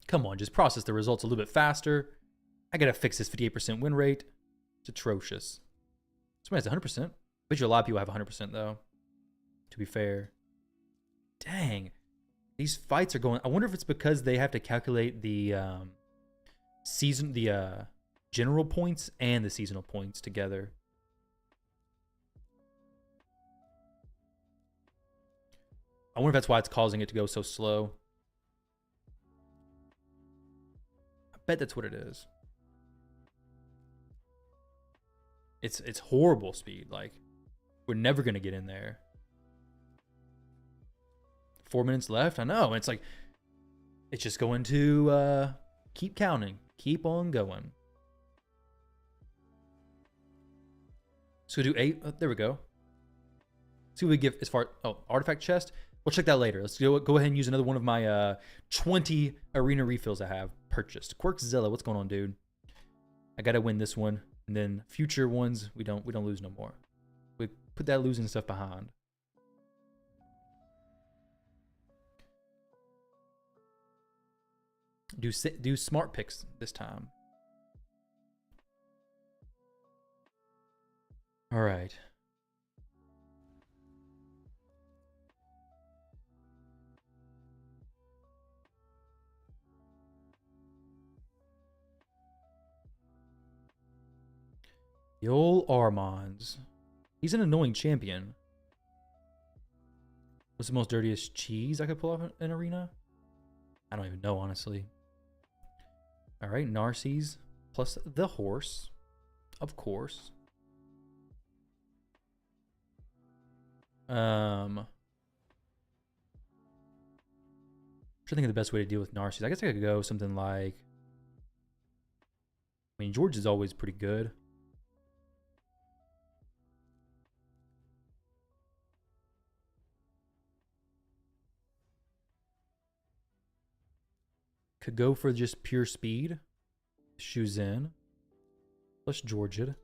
Come on, just process the results a little bit faster. I gotta fix this 58% win rate. It's atrocious. Somebody has 100%. Bet you a lot of people have 100% though. To be fair. Dang. These fights are going... I wonder if it's because they have to calculate the general points and the seasonal points together. I wonder if that's why it's causing it to go so slow. I bet that's what it is. It's horrible speed. Like, we're never going to get in there. 4 minutes left. I know. It's like, it's just going to keep counting. Keep on going. So do 8. There we go. See what we give as far... Oh, artifact chest. We'll check that later. Let's go ahead and use another one of my 20 arena refills I have purchased. Quirkzilla, what's going on, dude? I gotta win this one, and then future ones we don't lose no more. We put that losing stuff behind. Do smart picks this time. All right. The old Armands. He's an annoying champion. What's the most dirtiest cheese I could pull off an arena? I don't even know, honestly. All right, Narses plus the horse, of course. I'm trying to think of the best way to deal with Narses. I guess I could go something like... I mean, George is always pretty good. Could go for just pure speed. Shoes in. Plus Georgia.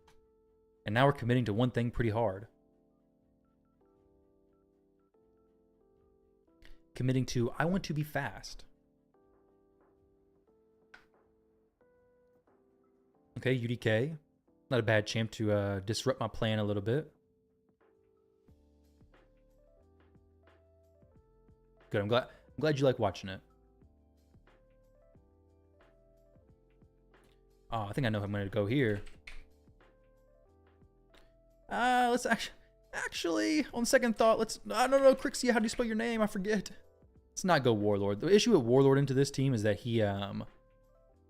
And now we're committing to one thing pretty hard. Committing to, I want to be fast. Okay, UDK. Not a bad champ to disrupt my plan a little bit. Good, I'm glad you like watching it. Oh, I think I know how I'm going to go here. Let's actually, on second thought, let's... I don't know, Crixia, how do you spell your name? I forget. Let's not go Warlord. The issue with Warlord into this team is that he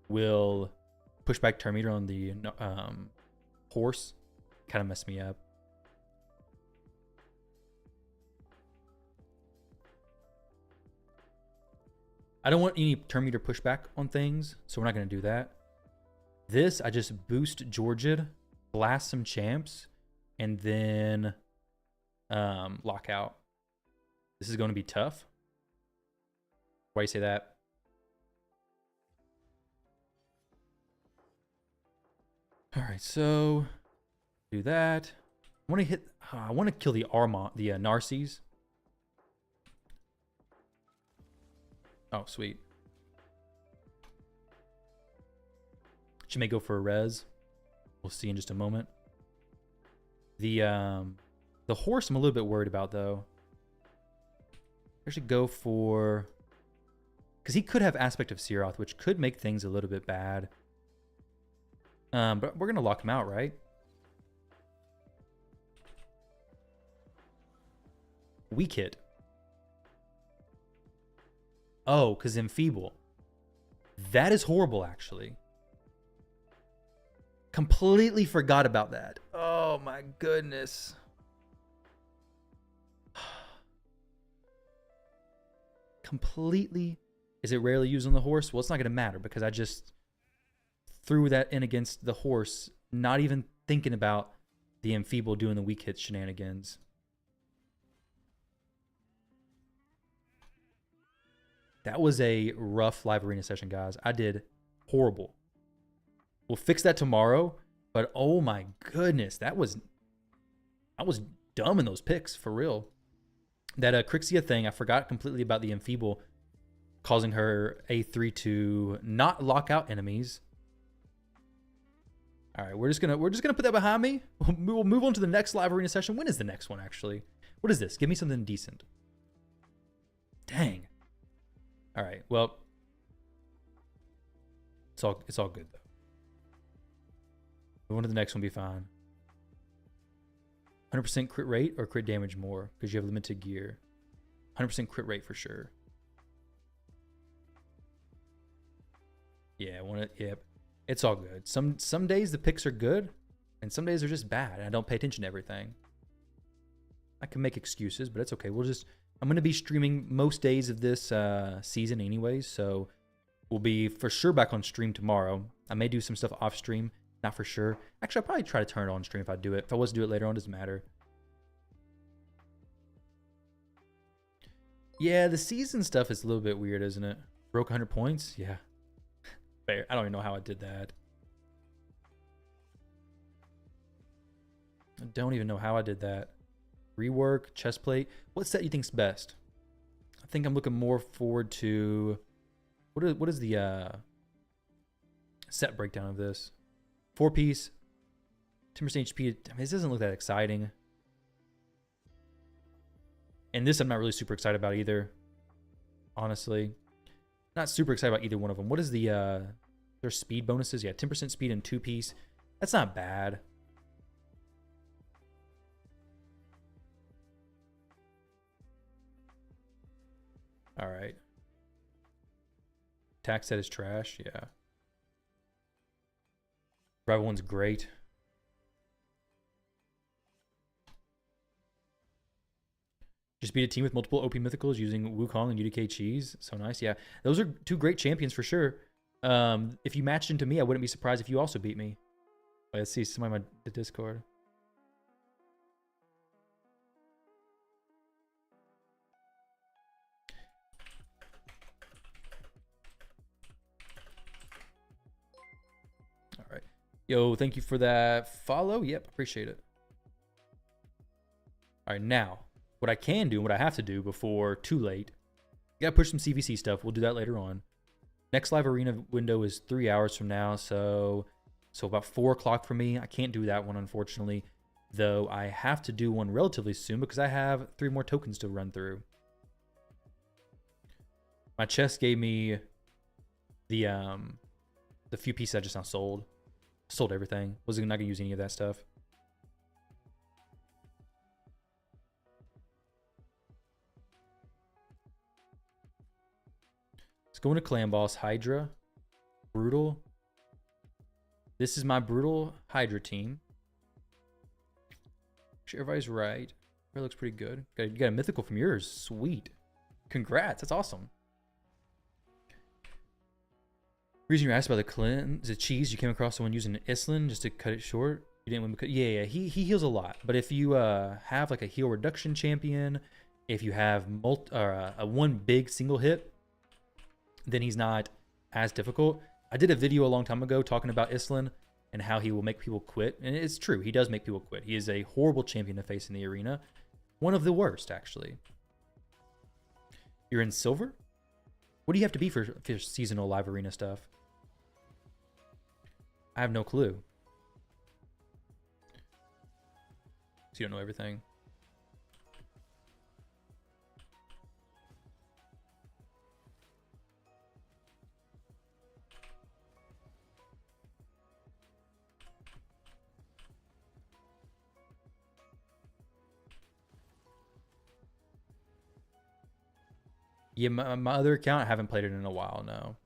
will push back turn meter on the horse. Kind of messed me up. I don't want any turn meter pushback on things, so we're not going to do that. This, I just boost Georgia, blast some champs, and then lock out. This is going to be tough. Why do you say that? All right, so do that. I want to hit. I want to kill the Armont, the Narcies. Oh, sweet. She may go for a res. We'll see in just a moment. The horse I'm a little bit worried about though. I should go for, because he could have aspect of Searoth, which could make things a little bit bad. But we're gonna lock him out, right? Weak hit. Oh, because Enfeeble. That is horrible, actually. Completely forgot about that. Oh my goodness. Completely. Is it rarely used on the horse? Well, it's not going to matter because I just threw that in against the horse, not even thinking about the Enfeeble doing the weak hit shenanigans. That was a rough live arena session, guys. I did horrible. We'll fix that tomorrow, but oh my goodness, I was dumb in those picks, for real. That Crixia thing, I forgot completely about the Enfeeble causing her A3 to not lock out enemies. All right, we're just gonna put that behind me. We'll move on to the next live arena session. When is the next one, actually? What is this? Give me something decent. Dang. All right, well, it's all good though. Move on to the next one, be fine. 100% crit rate or crit damage more because you have limited gear. 100% crit rate for sure. Yeah, yep. It's all good. Some days the picks are good, and some days they're just bad, and I don't pay attention to everything. I can make excuses, but it's okay. I'm going to be streaming most days of this season anyways, so we'll be for sure back on stream tomorrow. I may do some stuff off stream, not for sure. Actually, I'll probably try to turn it on stream if I do it. If I was to do it later on, it doesn't matter. Yeah, the season stuff is a little bit weird, isn't it? Broke 100 points? Yeah. Fair. I don't even know how I did that. I don't even know how I did that. Rework, chest plate. What set you think's best? I think I'm looking more forward to what is the set breakdown of this? 4-piece, 10% HP. I mean, this doesn't look that exciting. And this I'm not really super excited about either. Honestly. Not super excited about either one of them. What is their speed bonuses? Yeah, 10% speed and 2-piece. That's not bad. All right. Attack set is trash. Yeah. Rival one's great. Just beat a team with multiple OP mythicals using Wukong and UDK cheese. So nice. Yeah. Those are two great champions for sure. If you matched into me, I wouldn't be surprised if you also beat me. Wait, let's see. Somebody in the Discord. All right. Yo, thank you for that follow. Yep, appreciate it. All right, now, what I can do and what I have to do before too late, you gotta push some CvC stuff. We'll do that later on. Next live arena window is 3 hours from now, so about 4 o'clock for me. I can't do that one, unfortunately, though I have to do one relatively soon because I have 3 more tokens to run through. My chest gave me the few pieces I just now sold. Sold everything. Wasn't not gonna use any of that stuff. Let's go into Clan Boss. Hydra. Brutal. This is my Brutal Hydra team. Sure, everybody's right. It looks pretty good. You got a mythical from yours. Sweet. Congrats. That's awesome. Reason you asked about the cleanse, the cheese, you came across someone using an Islin just to cut it short. You didn't win because, yeah, he heals a lot. But if you have like a heal reduction champion, if you have a one big single hit, then he's not as difficult. I did a video a long time ago talking about Islin and how he will make people quit. And it's true, he does make people quit. He is a horrible champion to face in the arena. One of the worst, actually. You're in silver? What do you have to be for seasonal live arena stuff? I have no clue. So you don't know everything. Yeah, my other account, I haven't played it in a while, no.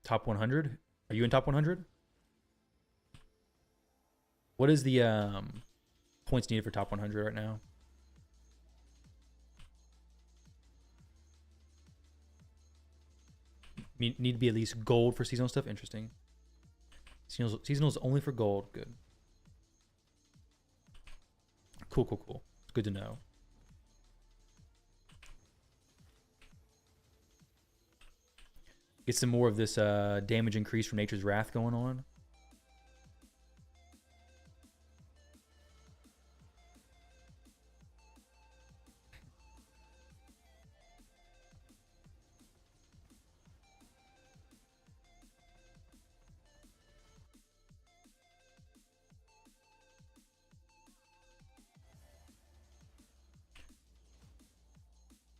Top 100? Are you in top 100? What is the points needed for top 100 right now? Need to be at least gold for seasonal stuff? Interesting. Seasonal is only for gold. Good. Cool, cool, cool. It's good to know. Get some more of this damage increase from Nature's Wrath going on.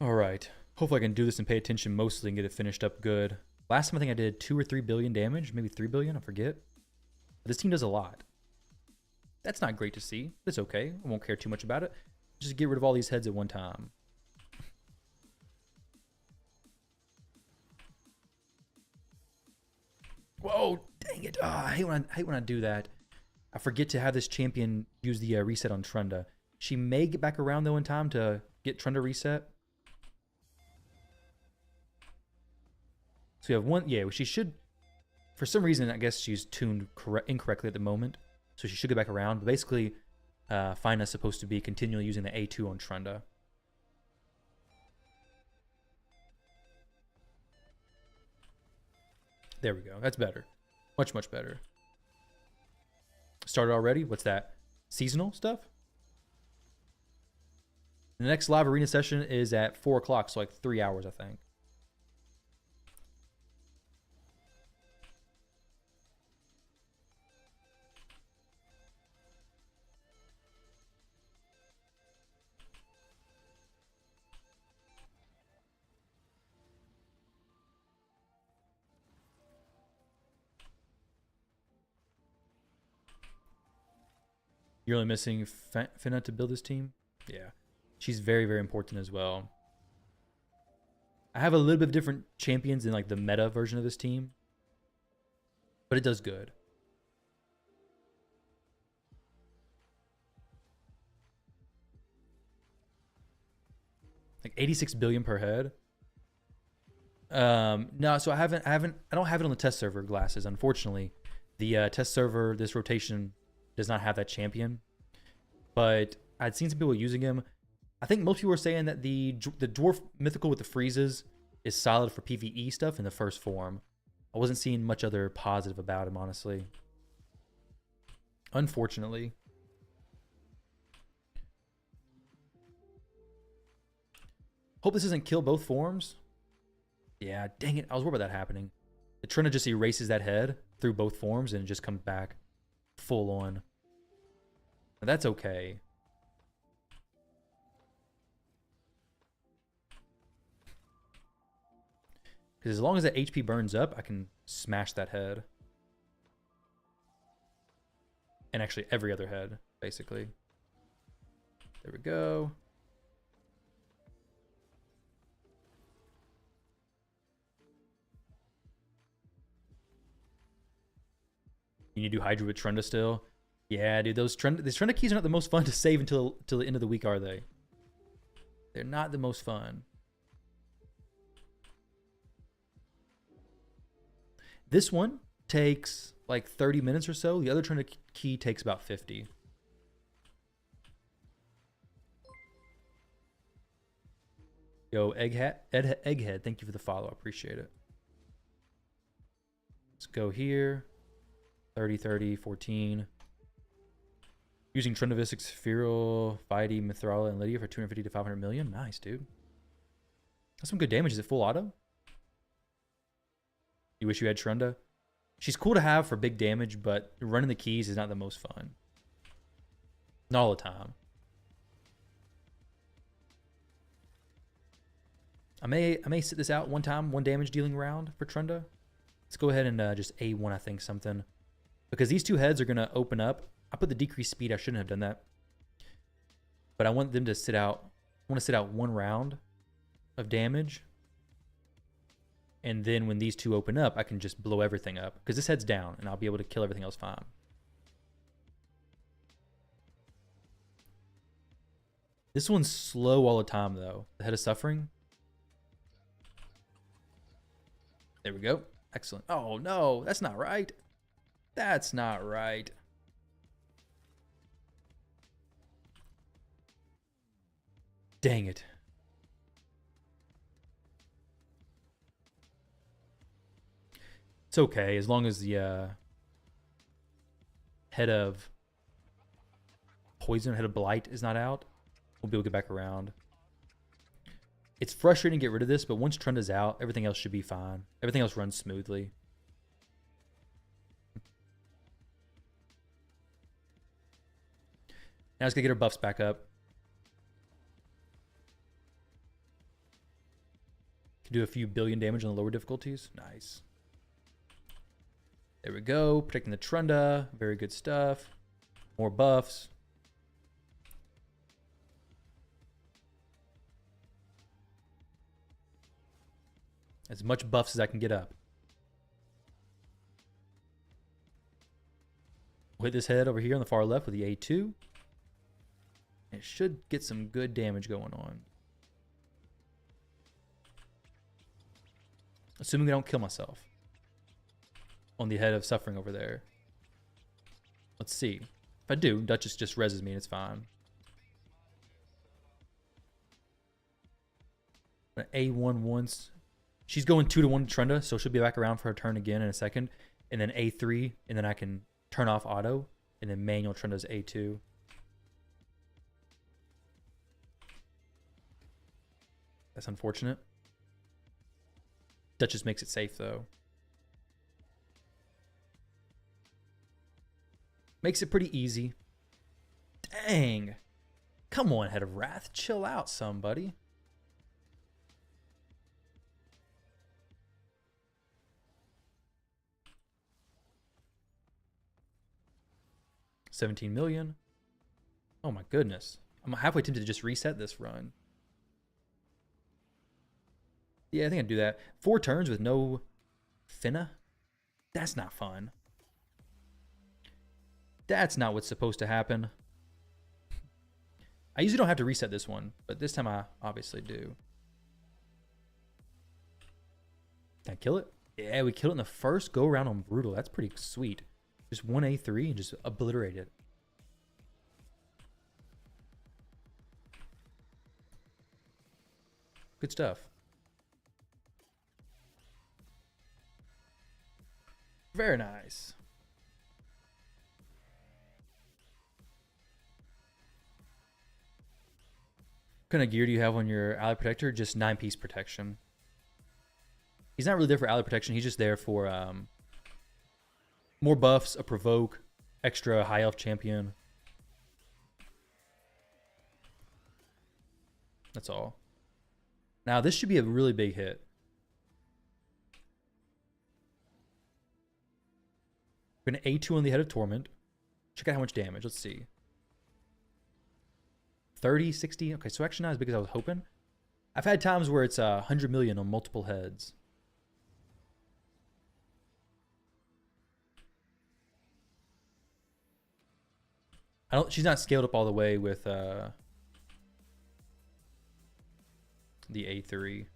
All right. Hopefully I can do this and pay attention mostly and get it finished up good. Last time I think I did 2 or 3 billion damage, maybe 3 billion, I forget. But this team does a lot. That's not great to see. It's okay. I won't care too much about it. Just get rid of all these heads at one time. Whoa, dang it. Oh, I hate when I do that. I forget to have this champion use the reset on Trunda. She may get back around though in time to get Trunda reset. So we have one, yeah, she should, for some reason, I guess she's tuned incorrectly at the moment. So she should get back around. But basically, Fina's supposed to be continually using the A2 on Trunda. There we go. That's better. Much, much better. Started already? What's that? Seasonal stuff? The next live arena session is at 4 o'clock, so like 3 hours, I think. You're only missing Finna to build this team? Yeah. She's very, very important as well. I have a little bit of different champions in like the meta version of this team. But it does good. Like 86 billion per head. No, so I don't have it on the test server glasses, unfortunately. The test server, this rotation does not have that champion, but I'd seen some people using him. I think most people were saying that the dwarf mythical with the freezes is solid for PvE stuff in the first form. I wasn't seeing much other positive about him, honestly. Unfortunately. Hope this doesn't kill both forms. Yeah, dang it. I was worried about that happening. The Trina just erases that head through both forms and it just comes back full on. Now that's okay. Because as long as that HP burns up, I can smash that head. And actually every other head, basically. There we go. You need to do Hydra with Trunda still. Yeah, dude, these Trunda keys are not the most fun to save until the end of the week, are they? They're not the most fun. This one takes like 30 minutes or so. The other Trunda key takes about 50. Yo, Egghead, thank you for the follow. I appreciate it. Let's go here. 30, 30, 14. Using Trundavisic, Feral, Fighty, Mithrala, and Lydia for 250 to 500 million. Nice, dude. That's some good damage. Is it full auto? You wish you had Trunda? She's cool to have for big damage, but running the keys is not the most fun. Not all the time. I may sit this out one time, one damage dealing round for Trunda. Let's go ahead and just A1, I think, something. Because these two heads are going to open up. I put the decreased speed. I shouldn't have done that. But I want them to sit out. I want to sit out one round of damage. And then when these two open up, I can just blow everything up. Because this head's down, and I'll be able to kill everything else fine. This one's slow all the time, though. The Head of Suffering. There we go. Excellent. Oh, no. That's not right. That's not right. Dang it. It's okay, as long as the head of poison, head of blight is not out. We'll be able to get back around. It's frustrating to get rid of this, but once Trunda's out, everything else should be fine. Everything else runs smoothly. Now let's get her buffs back up. Can do a few billion damage on the lower difficulties. Nice. There we go. Protecting the Trunda. Very good stuff. More buffs. As much buffs as I can get up. We'll hit this head over here on the far left with the A2. It should get some good damage going on. Assuming I don't kill myself. On the head of suffering over there. Let's see. If I do, Duchess just reses me and it's fine. A1 once. She's going 2-1 to Trunda, so she'll be back around for her turn again in a second. And then A3, and then I can turn off auto. And then manual Trunda's A2. That's unfortunate. Duchess makes it safe, though. Makes it pretty easy. Dang. Come on, Head of Wrath. Chill out, somebody. $17 million. Oh my goodness. I'm halfway tempted to just reset this run. Yeah, I think I'd do that. 4 turns with no Finna? That's not fun. That's not what's supposed to happen. I usually don't have to reset this one, but this time I obviously do. Can I kill it? Yeah, we killed it in the first go around on Brutal. That's pretty sweet. Just 1A3 and just obliterate it. Good stuff. Very nice. What kind of gear do you have on your ally protector? Just 9-piece protection. He's not really there for ally protection. He's just there for more buffs, a provoke, extra high elf champion. That's all. Now this should be a really big hit. We're going to A2 on the Head of Torment. Check out how much damage. Let's see. 30, 60. Okay, so actually not as big as I was hoping. I've had times where it's 100 million on multiple heads. She's not scaled up all the way with the A3,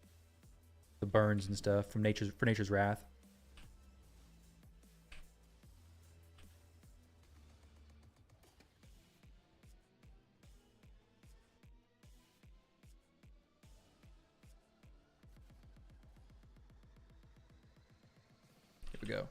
the burns and stuff from Nature's Wrath. Here we go.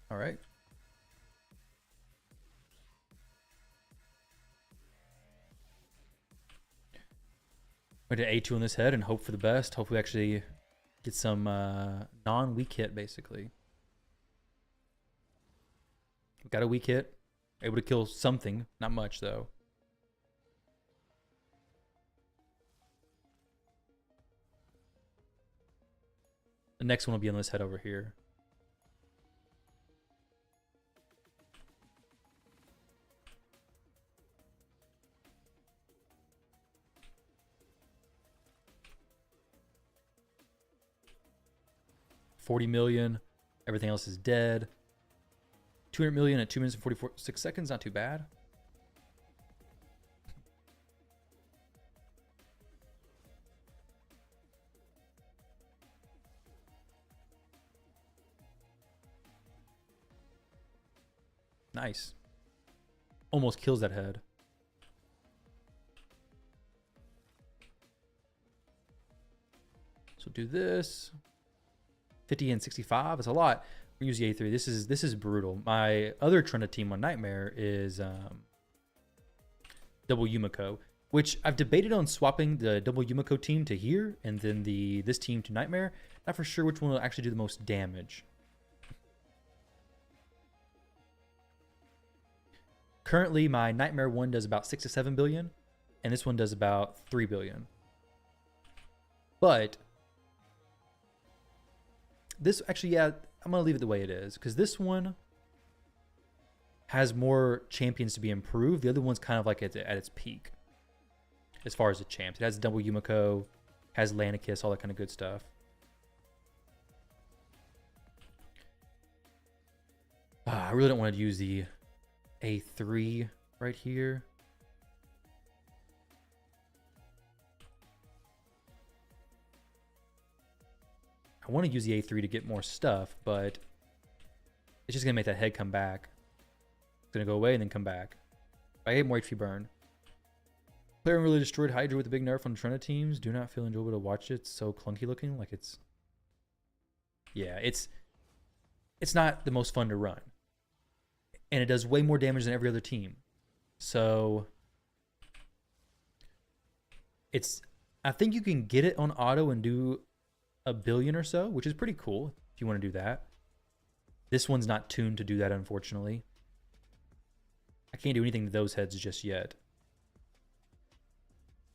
All right. We're to A2 on this head and hope for the best. Hopefully actually get some non-weak hit, basically. Got a weak hit. Able to kill something. Not much, though. The next one will be on this head over here. $40 million. Everything else is dead. 200 million at 2 minutes and 46 seconds. Not too bad. Nice. Almost kills that head. So do this. 50 and 65 is a lot. We use the A3. This is brutal. My other Trunda team on Nightmare is double Yumiko, which I've debated on swapping the double Yumiko team to here and then this team to Nightmare. Not for sure which one will actually do the most damage. Currently, my Nightmare one does about 6 to 7 billion, and this one does about 3 billion. But this actually, yeah, I'm going to leave it the way it is because this one has more champions to be improved. The other one's kind of like at its peak as far as the champs. It has double Yumiko, has Lanicus, all that kind of good stuff. I really don't want to use the A3 right here. I want to use the A3 to get more stuff, but it's just going to make that head come back. It's going to go away and then come back. I get more HP burn. Player really destroyed Hydra with a big nerf on Trunda teams. Do not feel enjoyable to watch it. It's so clunky looking. Like it's... Yeah, it's not the most fun to run. And it does way more damage than every other team. So... I think you can get it on auto and do 1 billion or so, which is pretty cool if you want to do that. This one's not tuned to do that, unfortunately. I can't do anything to those heads just yet.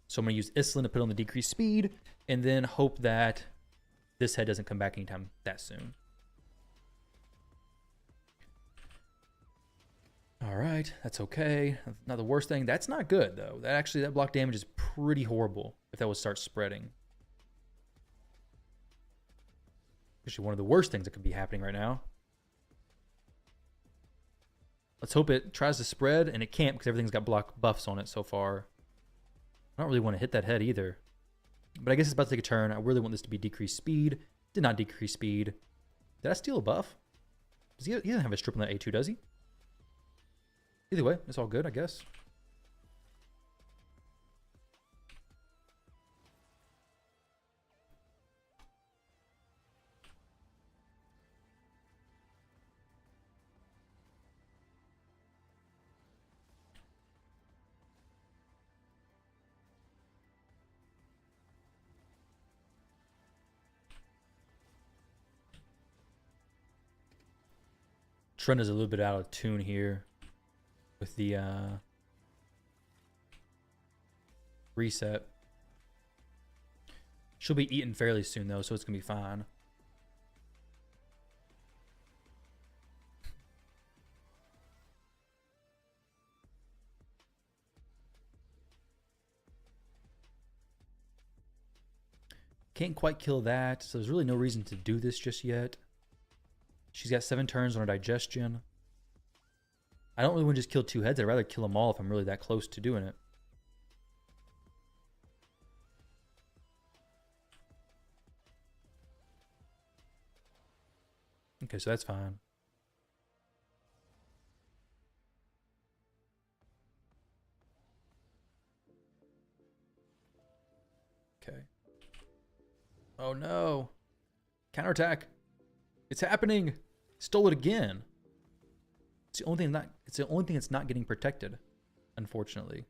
So I'm going to use Islin to put on the decreased speed and then hope that this head doesn't come back anytime that soon. All right, that's okay. Not the worst thing. That's not good, though. That block damage is pretty horrible if that would start spreading. Actually, one of the worst things that could be happening right now. Let's hope it tries to spread, and it can't because everything's got block buffs on it so far. I don't really want to hit that head either. But I guess it's about to take a turn. I really want this to be decreased speed. Did not decrease speed. Did I steal a buff? He doesn't have a strip on that A2, does he? Either way, it's all good, I guess. Trunda's a little bit out of tune here with the reset. She'll be eaten fairly soon though, so it's gonna be fine. Can't quite kill that, so there's really no reason to do this just yet. She's got 7 turns on her digestion. I don't really want to just kill 2 heads. I'd rather kill them all if I'm really that close to doing it. Okay, so that's fine. Okay. Oh no. Counterattack. It's happening. Stole it again. It's the only thing that's not getting protected, unfortunately.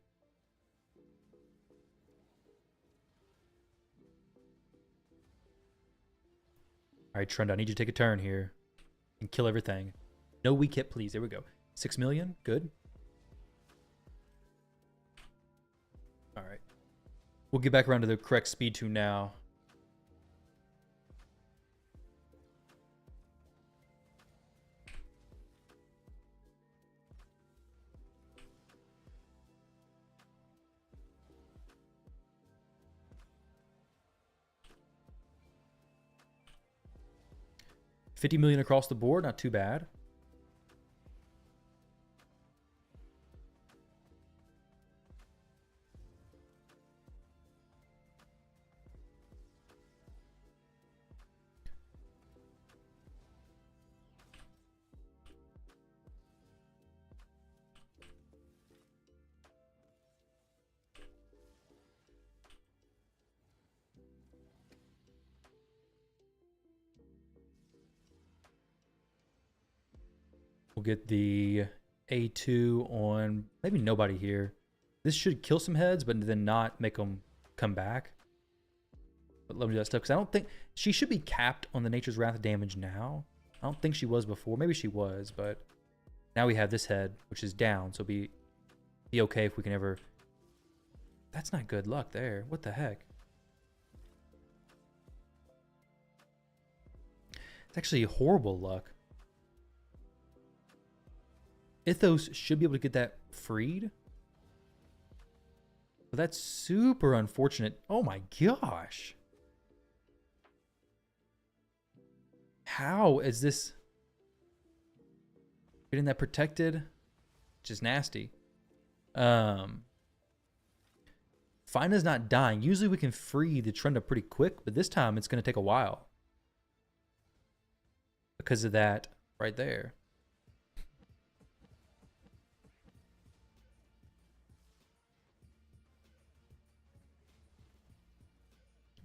All right, Trent, I need you to take a turn here and kill everything. No weak hit, please. There we go. 6 million. Good. All right. We'll get back around to the correct speed tune now. $50 million across the board, not too bad. We'll get the A2 on maybe nobody here. This should kill some heads, but then not make them come back. But let me do that stuff because I don't think she should be capped on the Nature's Wrath damage now. I don't think she was before. Maybe she was, but now we have this head, which is down. So be okay if we can ever. That's not good luck there. What the heck? It's actually horrible luck. Ithos should be able to get that freed. But that's super unfortunate. Oh my gosh. How is this getting that protected? Just nasty. Fina's not dying. Usually we can free the Trenda pretty quick, but this time it's going to take a while. Because of that right there.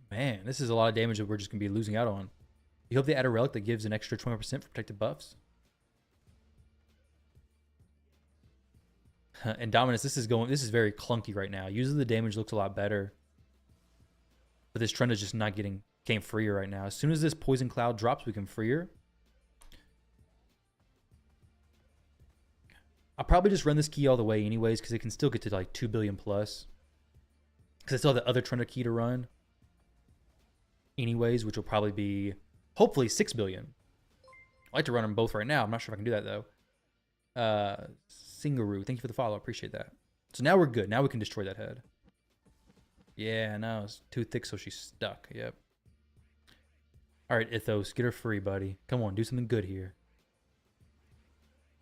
Man, this is a lot of damage that we're just going to be losing out on. You hope they add a relic that gives an extra 20% for protected buffs. And Dominus, this is very clunky right now. Usually the damage looks a lot better. But this trend is just not getting freer right now. As soon as this poison cloud drops, we can free her. I'll probably just run this key all the way anyways, because it can still get to like 2 billion plus. Because I still have the other Trenda key to run. Anyways, which will probably be hopefully 6 billion. I like to run them both right now. I'm not sure if I can do that though. Singaroo, thank you for the follow. I appreciate that. So now we're good. Now we can destroy that head. Yeah, no, it's too thick, so she's stuck. Yep. All right, Ithos, get her free, buddy. Come on, do something good here.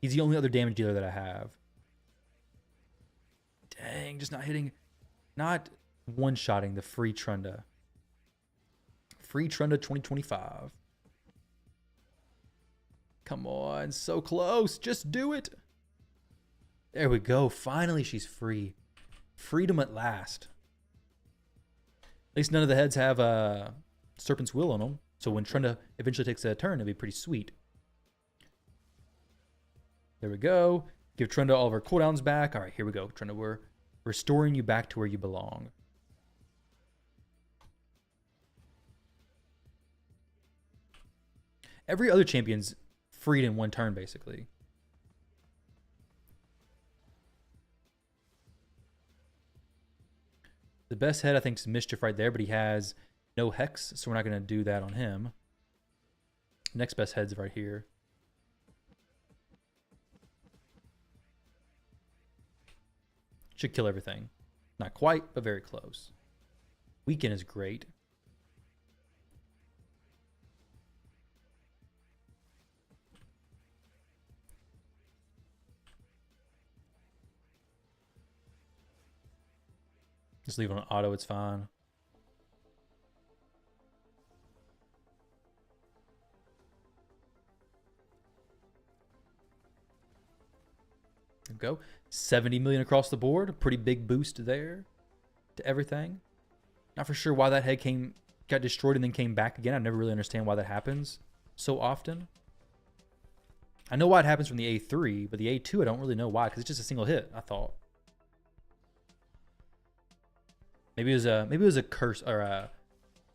He's the only other damage dealer that I have. Dang, just not hitting, not one-shotting the free Trenda. Free Trenda 2025. Come on, so close. Just do it. There we go. Finally, she's free. Freedom at last. At least none of the heads have Serpent's Will on them. So when Trenda eventually takes a turn, it'll be pretty sweet. There we go. Give Trenda all of her cooldowns back. All right, here we go. Trenda, we're restoring you back to where you belong. Every other champion's freed in one turn, basically. The best head, I think, is Mischief right there, but he has no Hex, so we're not going to do that on him. Next best head's right here. Should kill everything. Not quite, but very close. Weaken is great. Just leave it on auto, it's fine. There we go. 70 million across the board. A pretty big boost there to everything. Not for sure why that head got destroyed and then came back again. I never really understand why that happens so often. I know why it happens from the A3, but the A2 I don't really know why, because it's just a single hit, I thought. Maybe it was a curse or a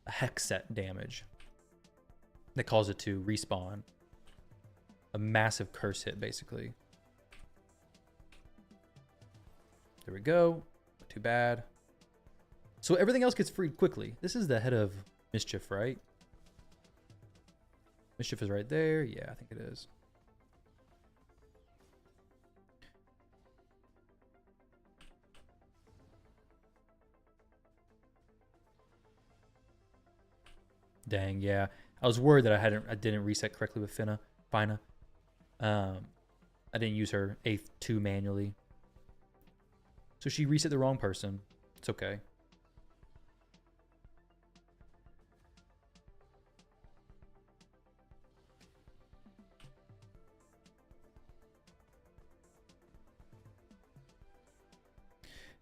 hex set damage that caused it to respawn. A massive curse hit, basically. There we go. Not too bad. So everything else gets freed quickly. This is the head of Mischief, right? Mischief is right there. Yeah, I think it is. Dang, yeah. I was worried that I didn't reset correctly with Fina. I didn't use her A2 manually. So she reset the wrong person. It's okay.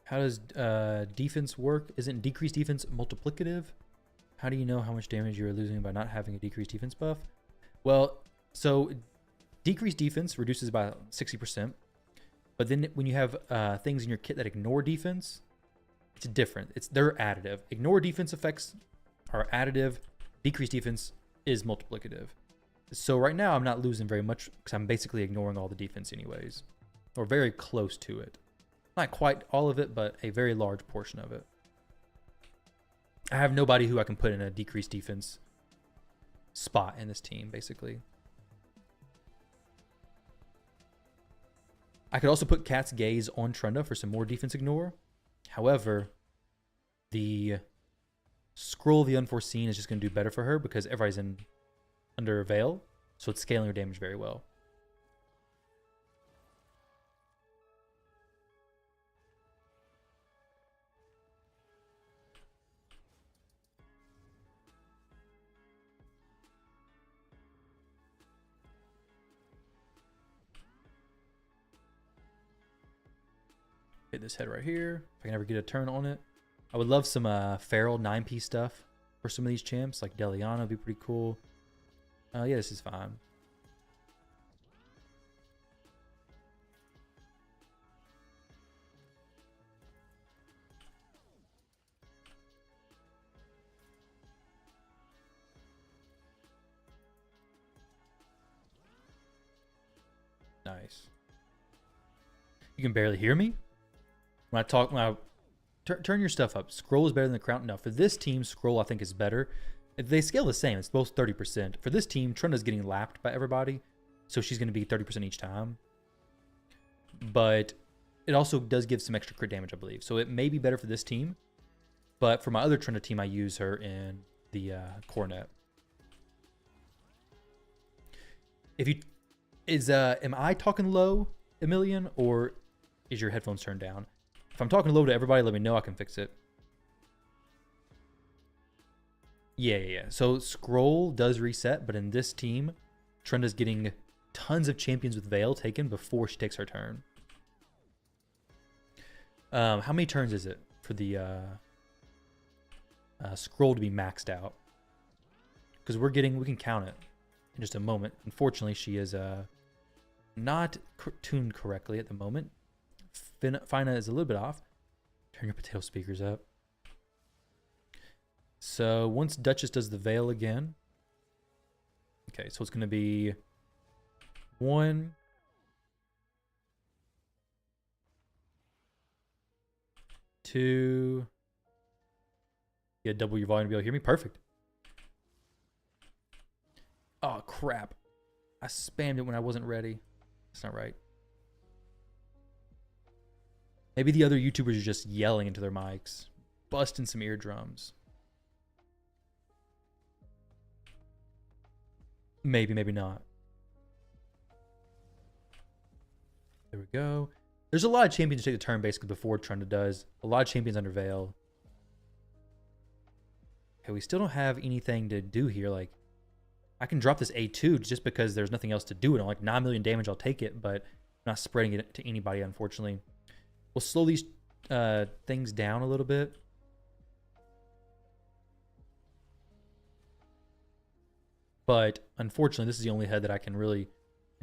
How does defense work? Isn't decreased defense multiplicative? How do you know how much damage you are losing by not having a decreased defense buff? Well, so decreased defense reduces by 60%. But then when you have things in your kit that ignore defense, it's different. They're additive. Ignore defense effects are additive. Decreased defense is multiplicative. So right now I'm not losing very much because I'm basically ignoring all the defense anyways. Or very close to it. Not quite all of it, but a very large portion of it. I have nobody who I can put in a decreased defense spot in this team, basically. I could also put Cat's Gaze on Trunda for some more defense ignore. However, the Scroll of the Unforeseen is just going to do better for her because everybody's under Veil, so it's scaling her damage very well. Hit this head right here. If I can ever get a turn on it. I would love some Feral 9P stuff for some of these champs. Like Deliana would be pretty cool. Yeah, this is fine. Nice. You can barely hear me? When I turn your stuff up. Scroll is better than the Crown. No, for this team, Scroll I think is better. They scale the same. It's both 30%. For this team, Trunda's getting lapped by everybody, so she's going to be 30% each time. But it also does give some extra crit damage, I believe. So it may be better for this team. But for my other Trunda team, I use her in the Coronet. Am I talking low, Emilian, or is your headphones turned down? If I'm talking low to everybody, let me know. I can fix it. Yeah. So Scroll does reset, but in this team, Trunda's getting tons of champions with Veil taken before she takes her turn. How many turns is it for the Scroll to be maxed out? Because we can count it in just a moment. Unfortunately, she is not tuned correctly at the moment. Fina is a little bit off. Turn your potato speakers up. So once Duchess does the Veil again. Okay, so it's going to be 1, 2. Yeah, double your volume to be able to hear me. Perfect. Oh, crap. I spammed it when I wasn't ready. That's not right. Maybe the other YouTubers are just yelling into their mics, busting some eardrums. Maybe, maybe not. There we go. There's a lot of champions who take the turn basically before Trunda does. A lot of champions under Veil. Okay, we still don't have anything to do here. Like, I can drop this A2 just because there's nothing else to do it. I'm like 9 million damage, I'll take it, but I'm not spreading it to anybody, unfortunately. We'll slow these things down a little bit. But unfortunately, this is the only head that I can really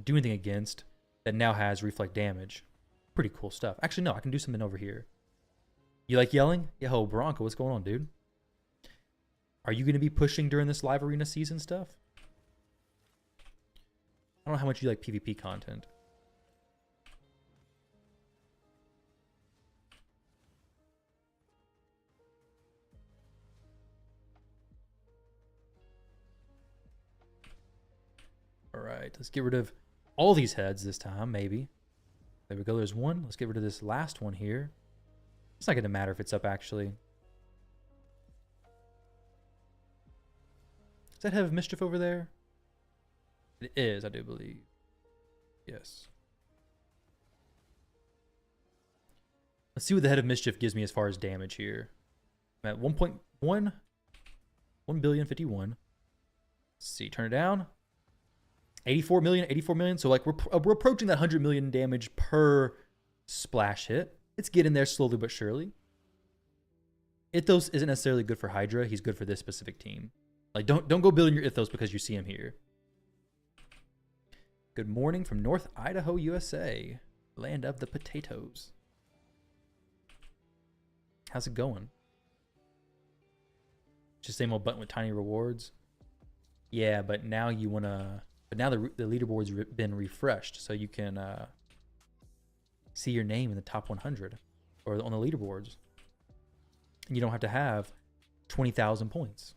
do anything against that now has reflect damage. Pretty cool stuff. Actually, no, I can do something over here. You like yelling? Yo, Bronco, what's going on, dude? Are you going to be pushing during this live arena season stuff? I don't know how much you like PvP content. All right, let's get rid of all these heads this time, maybe. There we go, there's one. Let's get rid of this last one here. It's not going to matter if it's up, actually. Is that Head of Mischief over there? It is, I do believe. Yes. Let's see what the Head of Mischief gives me as far as damage here. I'm at 1.1. 1,051,000,051. Let's see, turn it down. 84 million, 84 million. So like we're approaching that 100 million damage per splash hit. It's getting there slowly but surely. Ithos isn't necessarily good for Hydra. He's good for this specific team. Like don't go building your Ithos because you see him here. Good morning from North Idaho, USA. Land of the potatoes. How's it going? Just same old button with tiny rewards. Yeah, but now you want to... But now the leaderboard's been refreshed, so you can see your name in the top 100 or on the leaderboards. And you don't have to have 20,000 points.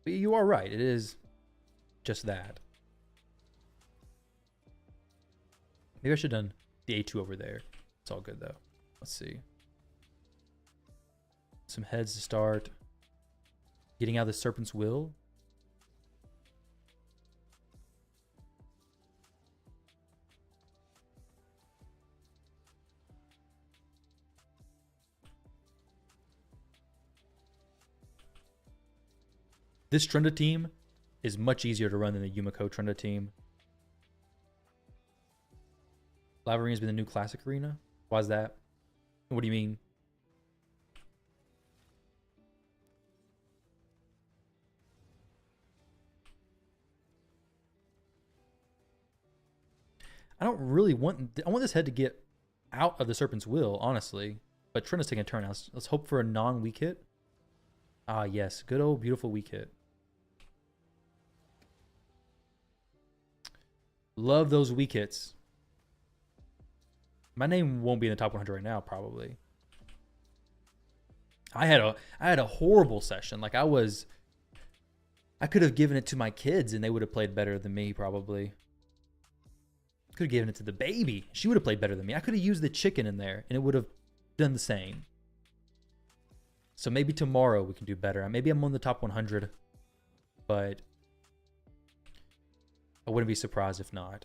But you are right. It is just that. Maybe I should have done the A2 over there. It's all good, though. Let's see. Some heads to start. Getting out of the Serpent's Will. This Trunda team is much easier to run than the Yumiko Trunda team. Live Arena has been the new classic arena. Why is that? What do you mean? I don't really want... I want this head to get out of the Serpent's Will, honestly. But Trunda's taking a turn. Let's hope for a non-weak hit. Ah, yes. Good old beautiful weak hit. Love those weak hits. My name won't be in the top 100 right now, probably. I had a horrible session. Like I could have given it to my kids and they would have played better than me, probably. Could have given it to the baby. She would have played better than me. I could have used the chicken in there and it would have done the same. So maybe tomorrow we can do better. Maybe I'm on the top 100, but I wouldn't be surprised if not.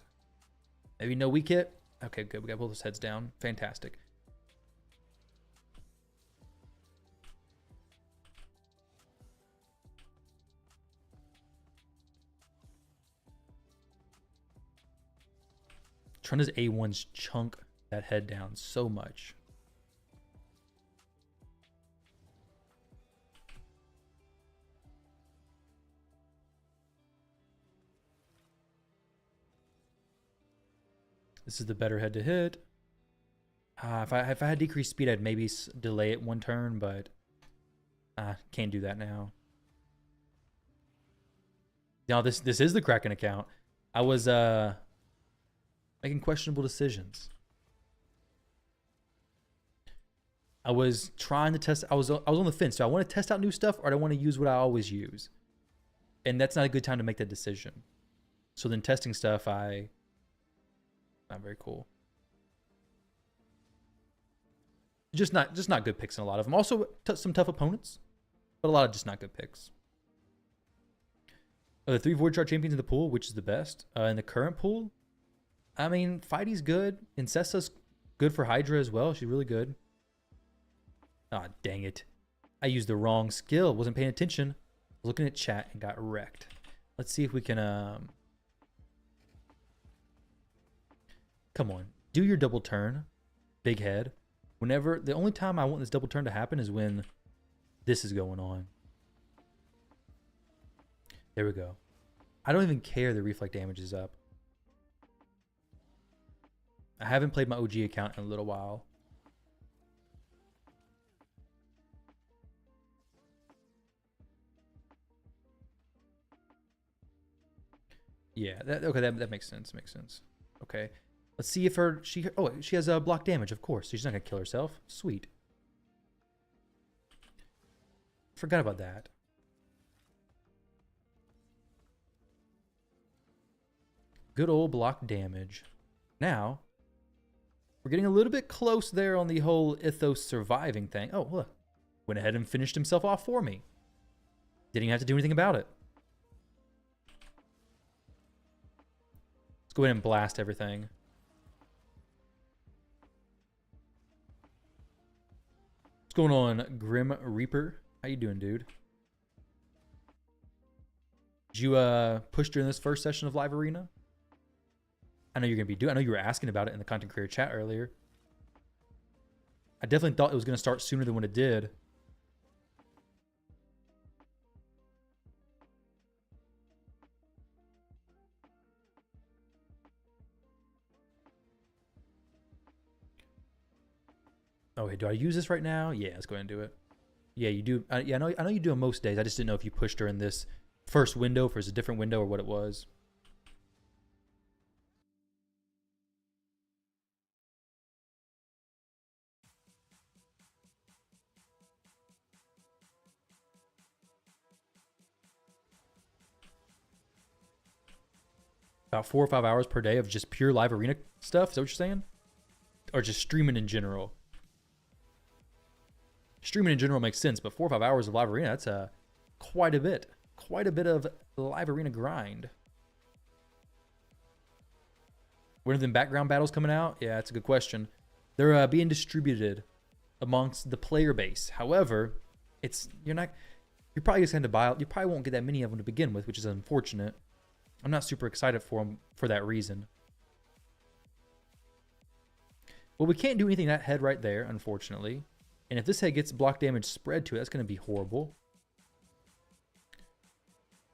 Maybe no weak hit. Okay, good. We got both those heads down. Fantastic. Trunda's A1s chunk that head down so much. This is the better head to hit. If I had decreased speed, I'd maybe delay it one turn, but can't do that now. Now this is the Kraken account. I was making questionable decisions. I was trying to test. I was on the fence. Do I want to test out new stuff, or do I want to use what I always use? And that's not a good time to make that decision. So then testing stuff, not very cool. Just not good picks in a lot of them. Also some tough opponents, but a lot of just not good picks. The 3 Void Shard champions in the pool, which is the best? In the current pool, I mean, Fighty's good. Incesta's good for Hydra as well. She's really good. Ah, dang it. I used the wrong skill. Wasn't paying attention. Looking at chat and got wrecked. Let's see if we can... Come on. Do your double turn. Big head. Whenever... The only time I want this double turn to happen is when this is going on. There we go. I don't even care the reflect damage is up. I haven't played my OG account in a little while. Yeah, that makes sense. Makes sense. Okay. Let's see if she has a block damage, of course. She's not gonna kill herself. Sweet. Forgot about that. Good old block damage. Now, we're getting a little bit close there on the whole Ithos surviving thing. Oh, look. Went ahead and finished himself off for me. Didn't even have to do anything about it. Let's go ahead and blast everything. What's going on, Grim Reaper? How you doing, dude? Did you push during this first session of Live Arena? I know you're gonna be doing. I know you were asking about it in the content creator chat earlier. I definitely thought it was gonna start sooner than when it did. Oh, hey, do I use this right now? Yeah, let's go ahead and do it. Yeah, you do. Yeah, I know you do on most days. I just didn't know if you pushed her in this first window, if it was a different window or what it was. About 4 or 5 hours per day of just pure live arena stuff. Is that what you're saying? Or just streaming in general? Streaming in general makes sense, but 4 or 5 hours of live arena, that's quite a bit. Quite a bit of live arena grind. When are the background battles coming out? Yeah, that's a good question. They're being distributed amongst the player base. However, you're probably just going to buy. You probably won't get that many of them to begin with, which is unfortunate. I'm not super excited for them for that reason. Well, we can't do anything to that head right there, unfortunately. And if this head gets block damage spread to it, that's going to be horrible.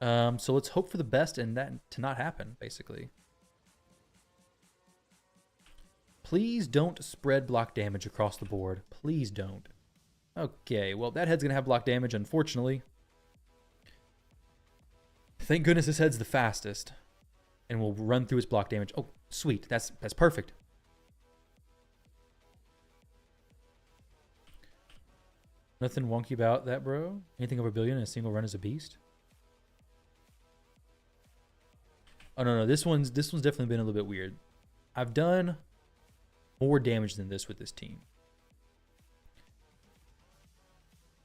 So let's hope for the best and that to not happen, basically. Please don't spread block damage across the board. Please don't. Okay, well, that head's going to have block damage, unfortunately. Thank goodness this head's the fastest. And we'll run through its block damage. Oh, sweet. That's perfect. Nothing wonky about that, bro. Anything over $1 billion in a single run is a beast. Oh no, this one's definitely been a little bit weird. I've done more damage than this with this team.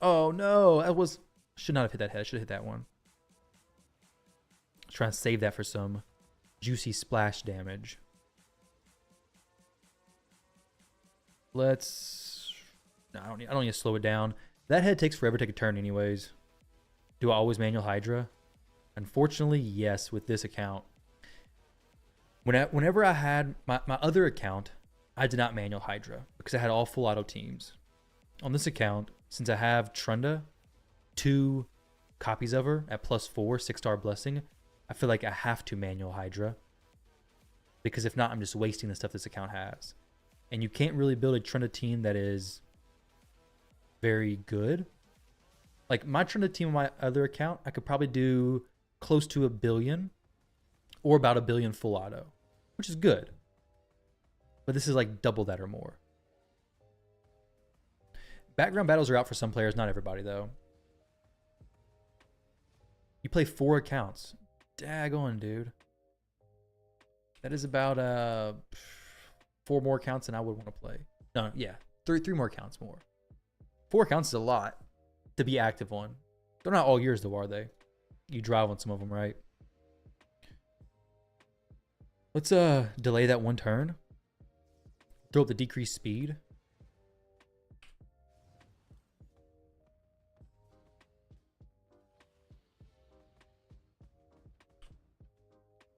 Oh no, should not have hit that head. I should have hit that one. Trying to save that for some juicy splash damage. No, I don't need to slow it down. That head takes forever to take a turn anyways. Do I always manual Hydra? Unfortunately, yes, with this account. Whenever I had my other account, I did not manual Hydra because I had all full auto teams. On this account, since I have Trunda, 2 copies of her at +4, 6-star blessing, I feel like I have to manual Hydra. Because if not, I'm just wasting the stuff this account has. And you can't really build a Trunda team that is very good. Like my Trunda team on my other account, I could probably do close to $1 billion or about $1 billion full auto, which is good. But this is like double that or more. Background battles are out for some players, not everybody though. You play 4 accounts. Daggone, dude. That is about 4 more accounts than I would want to play. No, yeah, three more accounts more. 4 accounts is a lot to be active on. They're not all yours though, are they? You drive on some of them, right? Let's delay that one turn. Throw up the decreased speed.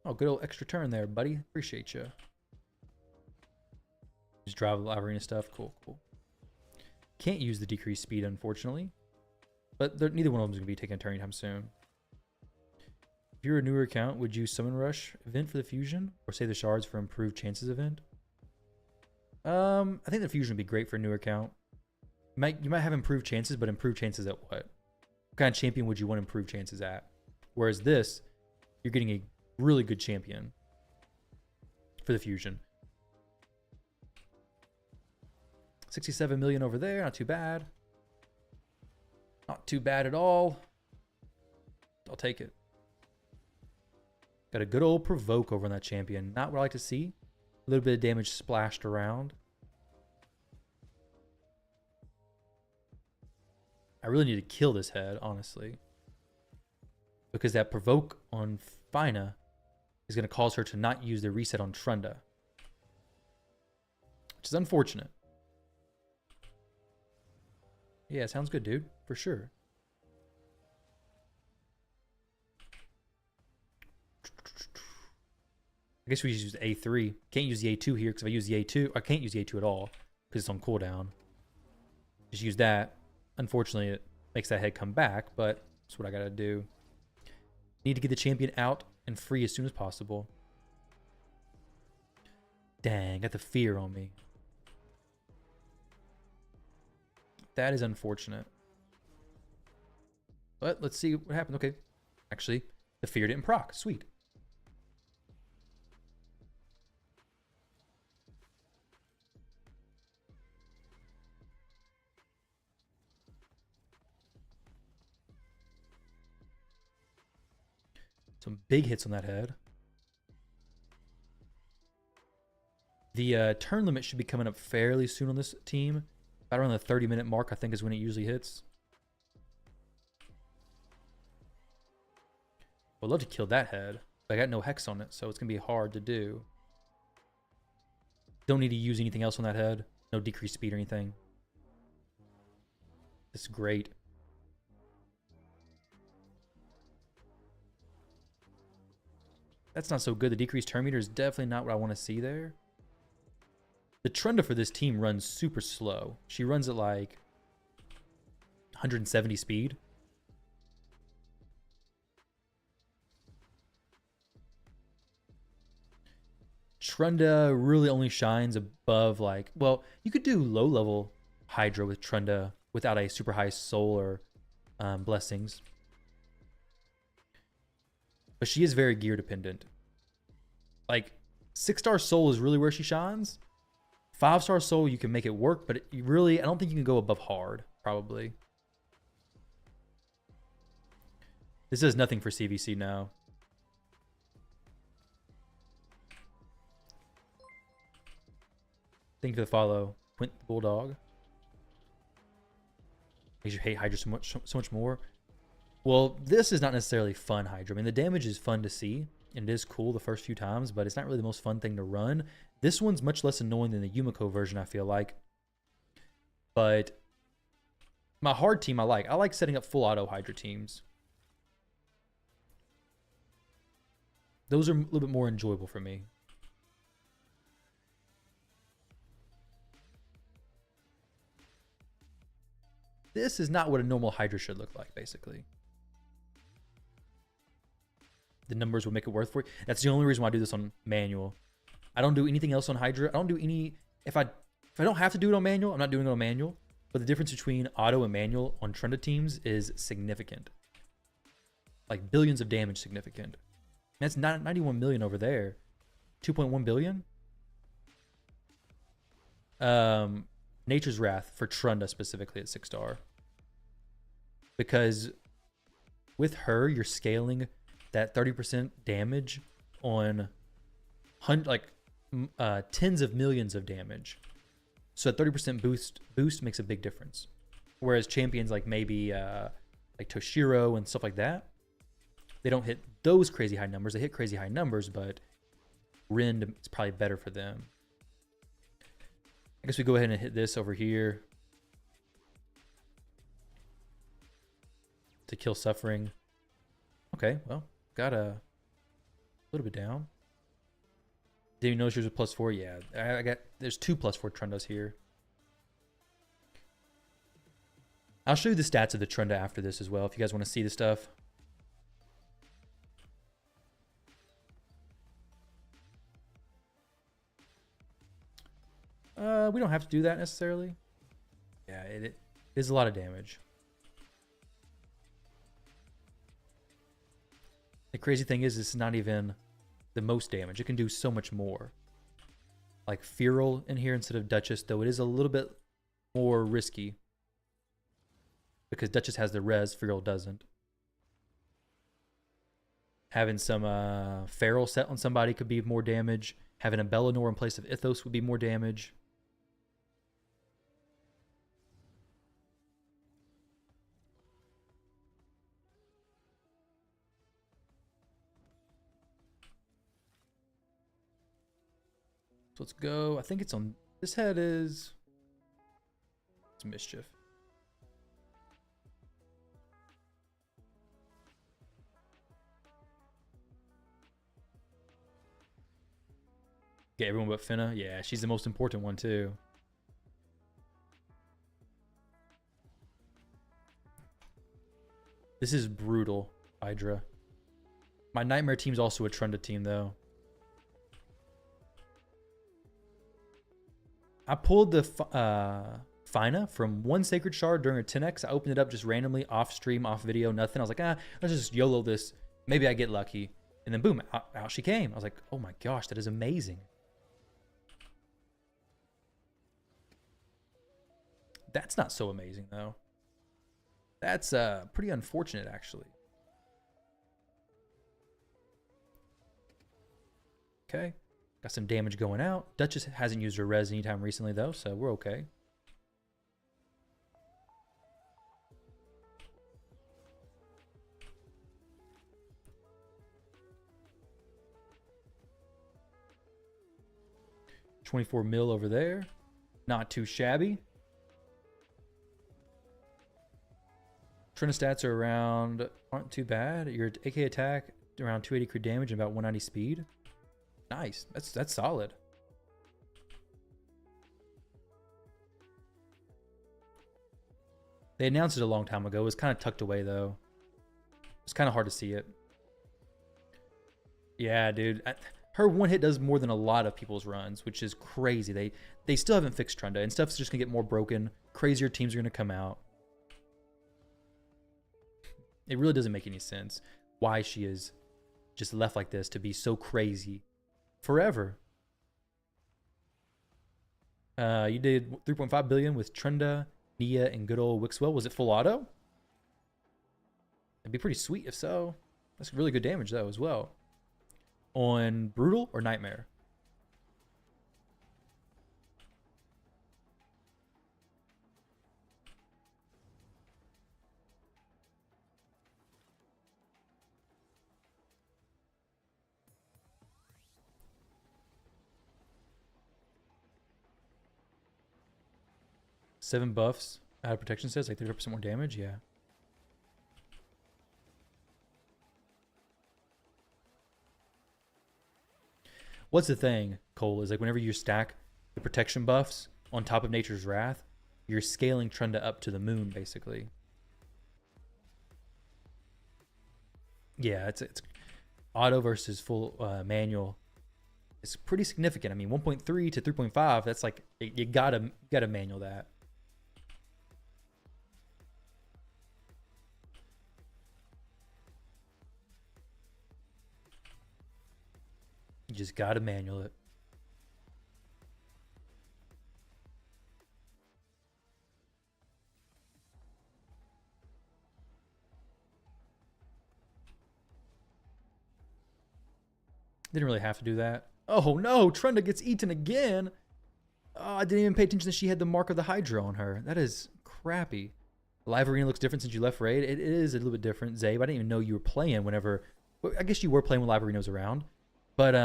Oh, good old extra turn there, buddy. Appreciate you. Just drive the arena stuff. Cool, cool. Can't use the decreased speed, unfortunately. But neither one of them is going to be taking a turn anytime soon. If you're a newer account, would you Summon Rush event for the Fusion? Or save the shards for improved chances event? I think the Fusion would be great for a newer account. You might have improved chances, but improved chances at what? What kind of champion would you want improved chances at? Whereas this, you're getting a really good champion for the Fusion. 67 million over there, not too bad. Not too bad at all. I'll take it. Got a good old provoke over on that champion. Not what I like to see. A little bit of damage splashed around. I really need to kill this head, honestly. Because that provoke on Fina is going to cause her to not use the reset on Trunda. Which is unfortunate. Yeah, sounds good, dude. For sure. I guess we just use A3. Can't use the A2 here because if I use the A2, I can't use the A2 at all because it's on cooldown. Just use that. Unfortunately, it makes that head come back, but that's what I gotta do. Need to get the champion out and free as soon as possible. Dang, got the fear on me. That is unfortunate. But let's see what happened. Okay. Actually, the fear didn't proc. Sweet. Some big hits on that head. The turn limit should be coming up fairly soon on this team. About around the 30-minute mark, I think, is when it usually hits. I'd love to kill that head, but I got no hex on it, so it's going to be hard to do. Don't need to use anything else on that head. No decreased speed or anything. This is great. That's not so good. The decreased turn meter is definitely not what I want to see there. The Trunda for this team runs super slow. She runs at like 170 speed. Trunda really only shines above like, well, you could do low level Hydra with Trunda without a super high soul or blessings. But she is very gear dependent. Like 6-star soul is really where she shines. 5-star soul, you can make it work, but I don't think you can go above hard, probably. This does nothing for CvC now. Thank you for the follow, Quint the Bulldog. Makes you hate Hydra so much more. Well, this is not necessarily fun Hydra. I mean, the damage is fun to see, and it is cool the first few times, but it's not really the most fun thing to run. This one's much less annoying than the Yumiko version, I feel like. But my hard team I like. I like setting up full auto Hydra teams. Those are a little bit more enjoyable for me. This is not what a normal Hydra should look like, basically. The numbers will make it worth for you. That's the only reason why I do this on manual. I don't do anything else on Hydra. I don't do any... If I don't have to do it on manual, I'm not doing it on manual. But the difference between auto and manual on Trunda teams is significant. Like billions of damage significant. That's 91 million over there. 2.1 billion? Nature's Wrath for Trunda specifically at 6-star. Because with her, you're scaling that 30% damage on tens of millions of damage. So a 30% boost makes a big difference. Whereas champions like maybe like Toshiro and stuff like that, they don't hit those crazy high numbers. They hit crazy high numbers, but Rend is probably better for them. I guess we go ahead and hit this over here to kill suffering. Okay, well, got a little bit down. Did you notice yours was +4? Yeah, I got, there's 2 +4 Trundas here. I'll show you the stats of the Trunda after this as well if you guys want to see the stuff. We don't have to do that necessarily. Yeah, it is a lot of damage. The crazy thing is, this is not even the most damage. It can do so much more. Like Feral in here instead of Duchess, though it is a little bit more risky. Because Duchess has the res, Feral doesn't. Having some Feral set on somebody could be more damage. Having a Bellinor in place of Ithos would be more damage. So let's go. I think it's on this head is it's Mischief. Yeah, everyone but Finna. Yeah, she's the most important one too. This is brutal, Hydra. My Nightmare team's also a Trunda team though. I pulled the Fina from one Sacred Shard during a 10x. I opened it up just randomly, off stream, off video, nothing. I was like, let's just YOLO this. Maybe I get lucky. And then boom, out she came. I was like, oh my gosh, that is amazing. That's not so amazing though. That's pretty unfortunate actually. Okay. Got some damage going out. Duchess hasn't used her res anytime recently, though, so we're okay. $24 mil over there. Not too shabby. Trina stats are aren't too bad. Your AK attack around 280 crit damage and about 190 speed. Nice. That's solid. They announced it a long time ago. It was kind of tucked away though. It's kind of hard to see it. Yeah, dude. Her one hit does more than a lot of people's runs, which is crazy. They still haven't fixed Trunda, and stuff's just gonna get more broken. Crazier teams are gonna come out. It really doesn't make any sense why she is just left like this to be so crazy forever. You did 3.5 billion with Trunda, Nia, and good old Wixwell. Was it full auto? It'd be pretty sweet if so. That's really good damage though as well. On Brutal or Nightmare? Seven buffs out of protection sets, like 30% more damage. Yeah. What's the thing, Cole, is like whenever you stack the protection buffs on top of Nature's Wrath, you're scaling Trunda up to the moon, basically. Yeah, it's auto versus full manual. It's pretty significant. I mean, 1.3 to 3.5, that's like, you gotta manual that. You just gotta manual it. Didn't really have to do that. Oh no, Trunda gets eaten again. Oh, I didn't even pay attention that she had the mark of the Hydra on her. That is crappy. Live Arena looks different since you left Raid. It is a little bit different. Zabe, I didn't even know you were playing whenever... Well, I guess you were playing when Live Arena was around. But,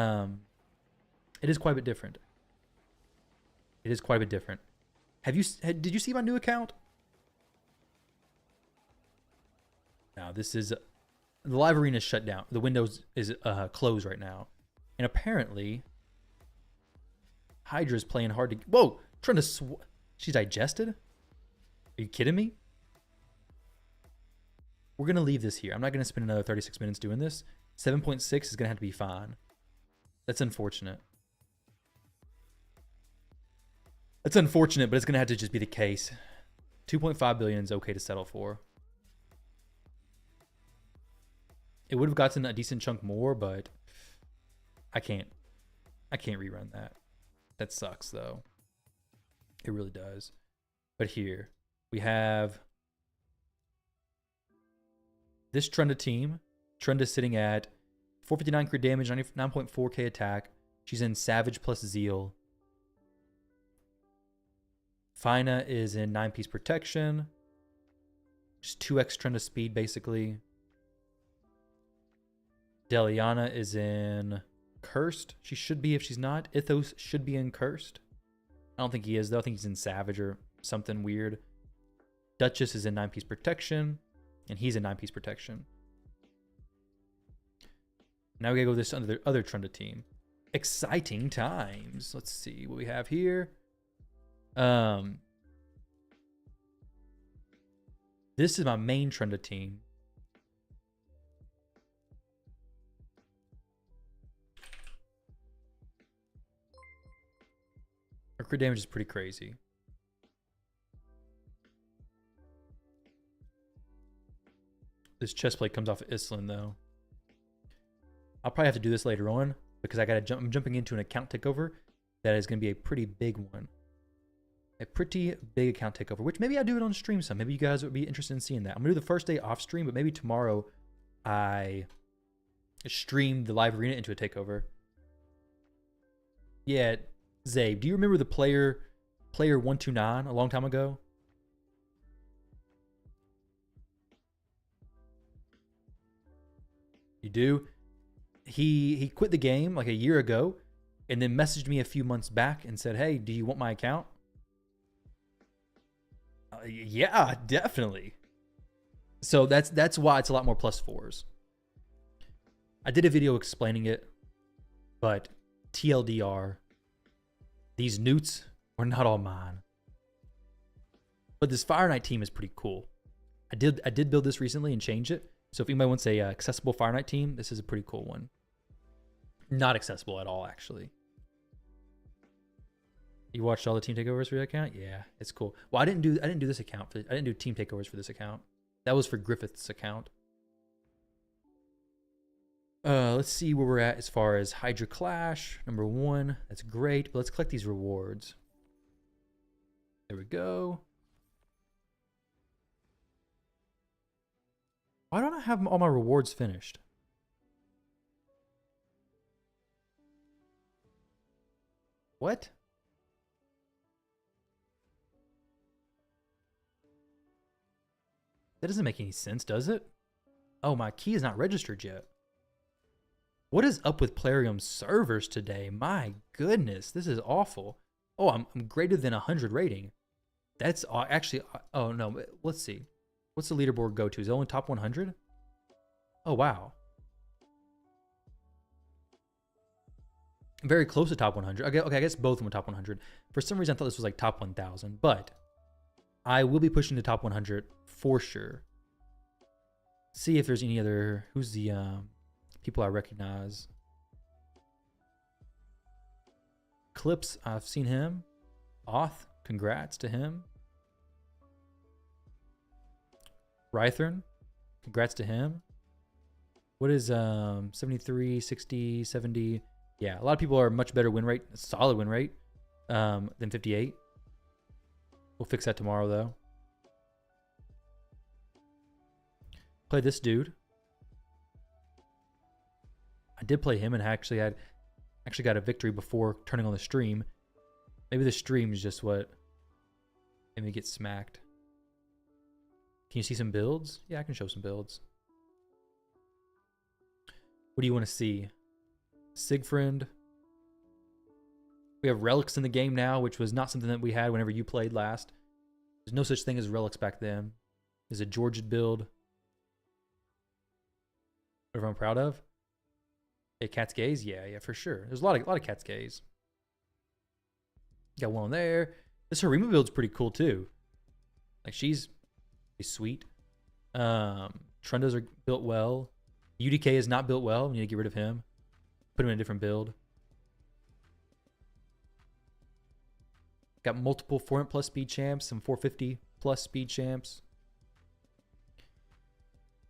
It is quite a bit different. It is quite a bit different. Did you see my new account? Now this is the live arena is shut down. The Windows is closed right now, and apparently Hydra's playing hard to. Whoa, trying to. She's digested. Are you kidding me? We're gonna leave this here. I'm not gonna spend another 36 minutes doing this. 7.6 is gonna have to be fine. That's unfortunate. It's unfortunate, but it's gonna have to just be the case. 2.5 billion is okay to settle for. It would have gotten a decent chunk more, but I can't rerun that. That sucks though. It really does. But here we have this Trunda team. Trunda sitting at 459 crit damage, 9.4k attack. She's in Savage plus Zeal. Fina is in 9-piece protection. Just 2x Trunda speed basically. Deliana is in Cursed. She should be if she's not. Ithos should be in Cursed. I don't think he is though. I think he's in Savage or something weird. Duchess is in 9-piece protection. And he's in 9-piece protection. Now we gotta go with this other Trunda team. Exciting times. Let's see what we have here. This is my main Trunda team. Our crit damage is pretty crazy. This chest plate comes off of Islin though. I'll probably have to do this later on because I'm jumping into an account takeover that is going to be a pretty big one. A pretty big account takeover, which maybe I'll do it on stream some. Maybe you guys would be interested in seeing that. I'm going to do the first day off stream, but maybe tomorrow I stream the live arena into a takeover. Yeah, Zabe, do you remember the player 129 a long time ago? You do? He quit the game like a year ago and then messaged me a few months back and said, "Hey, do you want my account?" Yeah, definitely. So that's why it's a lot more +4s. I did a video explaining it, but TLDR, these newts were not all mine. But this Fire Knight team is pretty cool. I did build this recently and change it. So if anybody wants a accessible Fire Knight team, this is a pretty cool one. Not accessible at all, actually. You watched all the team takeovers for your account? Yeah, it's cool. Well, I didn't do this account. I didn't do team takeovers for this account. That was for Griffith's account. Let's see where we're at as far as Hydra Clash. Number 1. That's great. But let's collect these rewards. There we go. Why don't I have all my rewards finished? What? That doesn't make any sense, does it? Oh, my key is not registered yet. What is up with Plarium servers today? My goodness, this is awful. Oh, I'm greater than 100 rating. That's actually, oh no, let's see. What's the leaderboard go to? Is it only top 100? Oh, wow. Very close to top 100. Okay, I guess both of them were top 100. For some reason, I thought this was like top 1,000, but I will be pushing the top 100 for sure. See if there's any other, who's the people I recognize. Clips, I've seen him. Oth, congrats to him. Rythern, congrats to him. What is 73, 60, 70? Yeah, a lot of people are much better win rate, solid win rate, than 58. We'll fix that tomorrow though. Play this dude. I did play him and actually got a victory before turning on the stream. Maybe the stream is just what made me get smacked. Can you see some builds? Yeah, I can show some builds. What do you want to see? Siegfried. We have relics in the game now, which was not something that we had whenever you played last. There's no such thing as relics back then. There's a Georgian build. Whatever I'm proud of. Yeah, Cat's Gaze? Yeah, for sure. There's a lot of Cat's Gaze. Got one there. This Harima build's pretty cool too. Like she's sweet. Trundos are built well. UDK is not built well. We need to get rid of him. Put him in a different build. Got multiple 400 plus speed champs, some 450 plus speed champs.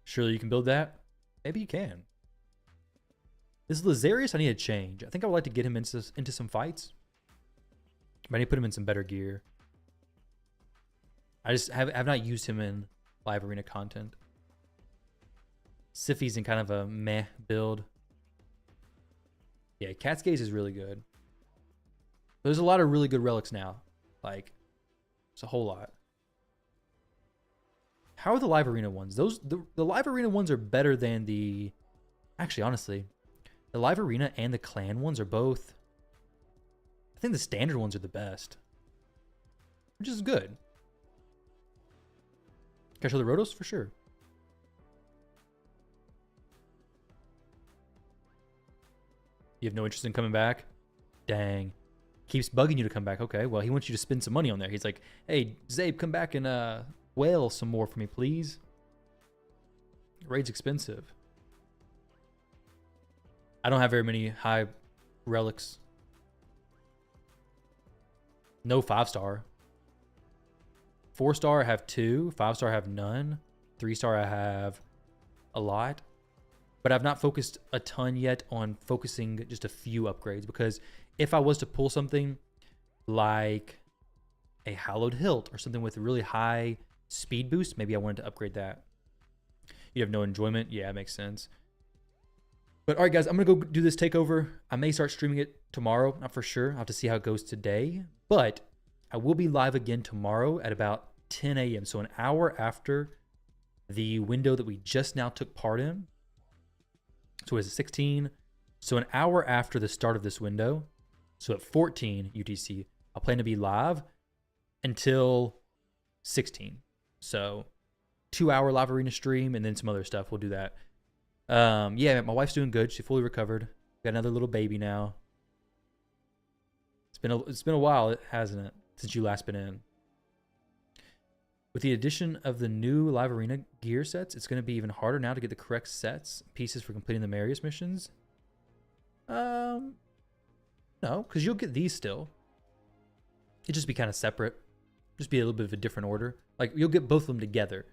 Surely you can build that? Maybe you can. This Lazarius I need to change. I think I would like to get him into some fights. But I need to put him in some better gear. I just have not used him in live arena content. Siffi's in kind of a meh build. Yeah, Cat's Gaze is really good. There's a lot of really good relics now. Like, it's a whole lot. How are the live arena ones? The live arena ones are better than the... Actually, honestly, the live arena and the clan ones are both... I think the standard ones are the best. Which is good. Can I show the Rotos? For sure. You have no interest in coming back? Dang. Keeps bugging you to come back. Okay, well, he wants you to spend some money on there. He's like, hey, Zabe, come back and whale some more for me, please. Raid's expensive. I don't have very many high relics. No 5-star. 4-star I have 2. 5-star I have none. 3-star I have a lot. But I've not focused a ton yet on focusing just a few upgrades, because if I was to pull something like a hallowed hilt or something with a really high speed boost, maybe I wanted to upgrade that. You have no enjoyment? Yeah, it makes sense. But all right, guys, I'm going to go do this takeover. I may start streaming it tomorrow. Not for sure. I'll have to see how it goes today. But I will be live again tomorrow at about 10 a.m. So an hour after the window that we just now took part in. So is it 16? So an hour after the start of this window. So at 14 UTC, I'll plan to be live until 16. So 2-hour live arena stream and then some other stuff. We'll do that. Yeah, my wife's doing good. She fully recovered. Got another little baby now. It's been a while, hasn't it, since you last been in. With the addition of the new live arena gear sets, it's going to be even harder now to get the correct sets, pieces for completing the Marius missions. No, because you'll get these still. It'd just be kind of separate. Just be a little bit of a different order. Like, you'll get both of them together.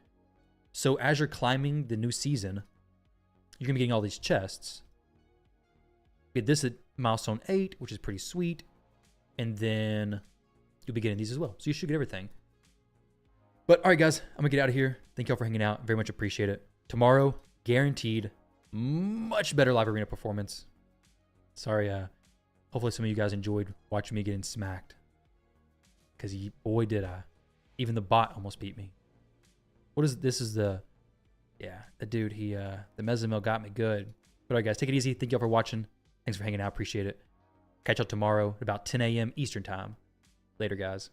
So as you're climbing the new season, you're going to be getting all these chests. Get this at milestone 8, which is pretty sweet. And then you'll be getting these as well. So you should get everything. But all right, guys, I'm going to get out of here. Thank y'all for hanging out. Very much appreciate it. Tomorrow, guaranteed, much better live arena performance. Sorry, hopefully some of you guys enjoyed watching me getting smacked. Because boy, did I. Even the bot almost beat me. What is it? This is the... Yeah, the dude, the Mezzamil got me good. But all right, guys, take it easy. Thank y'all for watching. Thanks for hanging out. Appreciate it. Catch y'all tomorrow at about 10 a.m. Eastern time. Later, guys.